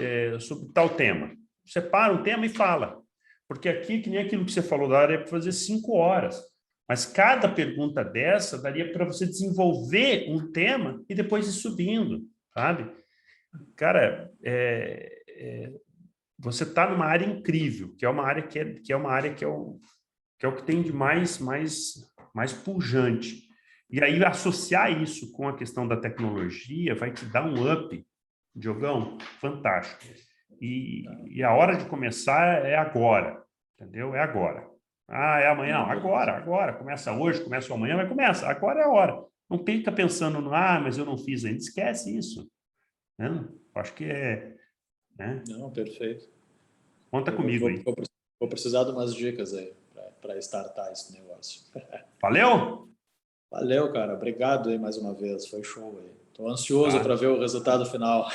tal tema. Separa um tema e fala. Porque aqui, que nem aquilo que você falou, daria para fazer 5 horas. Mas cada pergunta dessa daria para você desenvolver um tema e depois ir subindo, sabe? Cara, você está numa área incrível, que é uma área que é o que tem de mais pujante. E aí, associar isso com a questão da tecnologia vai te dar um up, Diogão, fantástico. E a hora de começar é agora, entendeu? É agora. É amanhã? Não, agora. Começa hoje, começa amanhã, mas começa. Agora é a hora. Não fica pensando no, mas eu não fiz ainda. Esquece isso. Né? Acho que é... Né? Não, perfeito. Conta comigo aí. Vou precisar de umas dicas aí para startar esse negócio. Valeu? Valeu, cara. Obrigado aí mais uma vez. Foi show aí. Estou ansioso para ver o resultado final.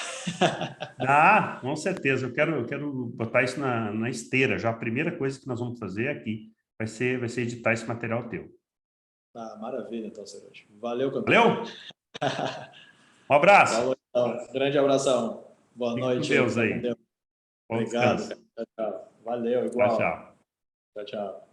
Com certeza. Eu quero botar isso na esteira. Já a primeira coisa que nós vamos fazer aqui vai ser editar esse material teu. Maravilha, então, Ceruti. Valeu, campeão. Valeu? Um abraço. Falou, então. Grande abração. Boa noite. Com Deus aí. Obrigado. Tchau, tchau. Valeu, igual. Tchau, tchau. Tchau, tchau.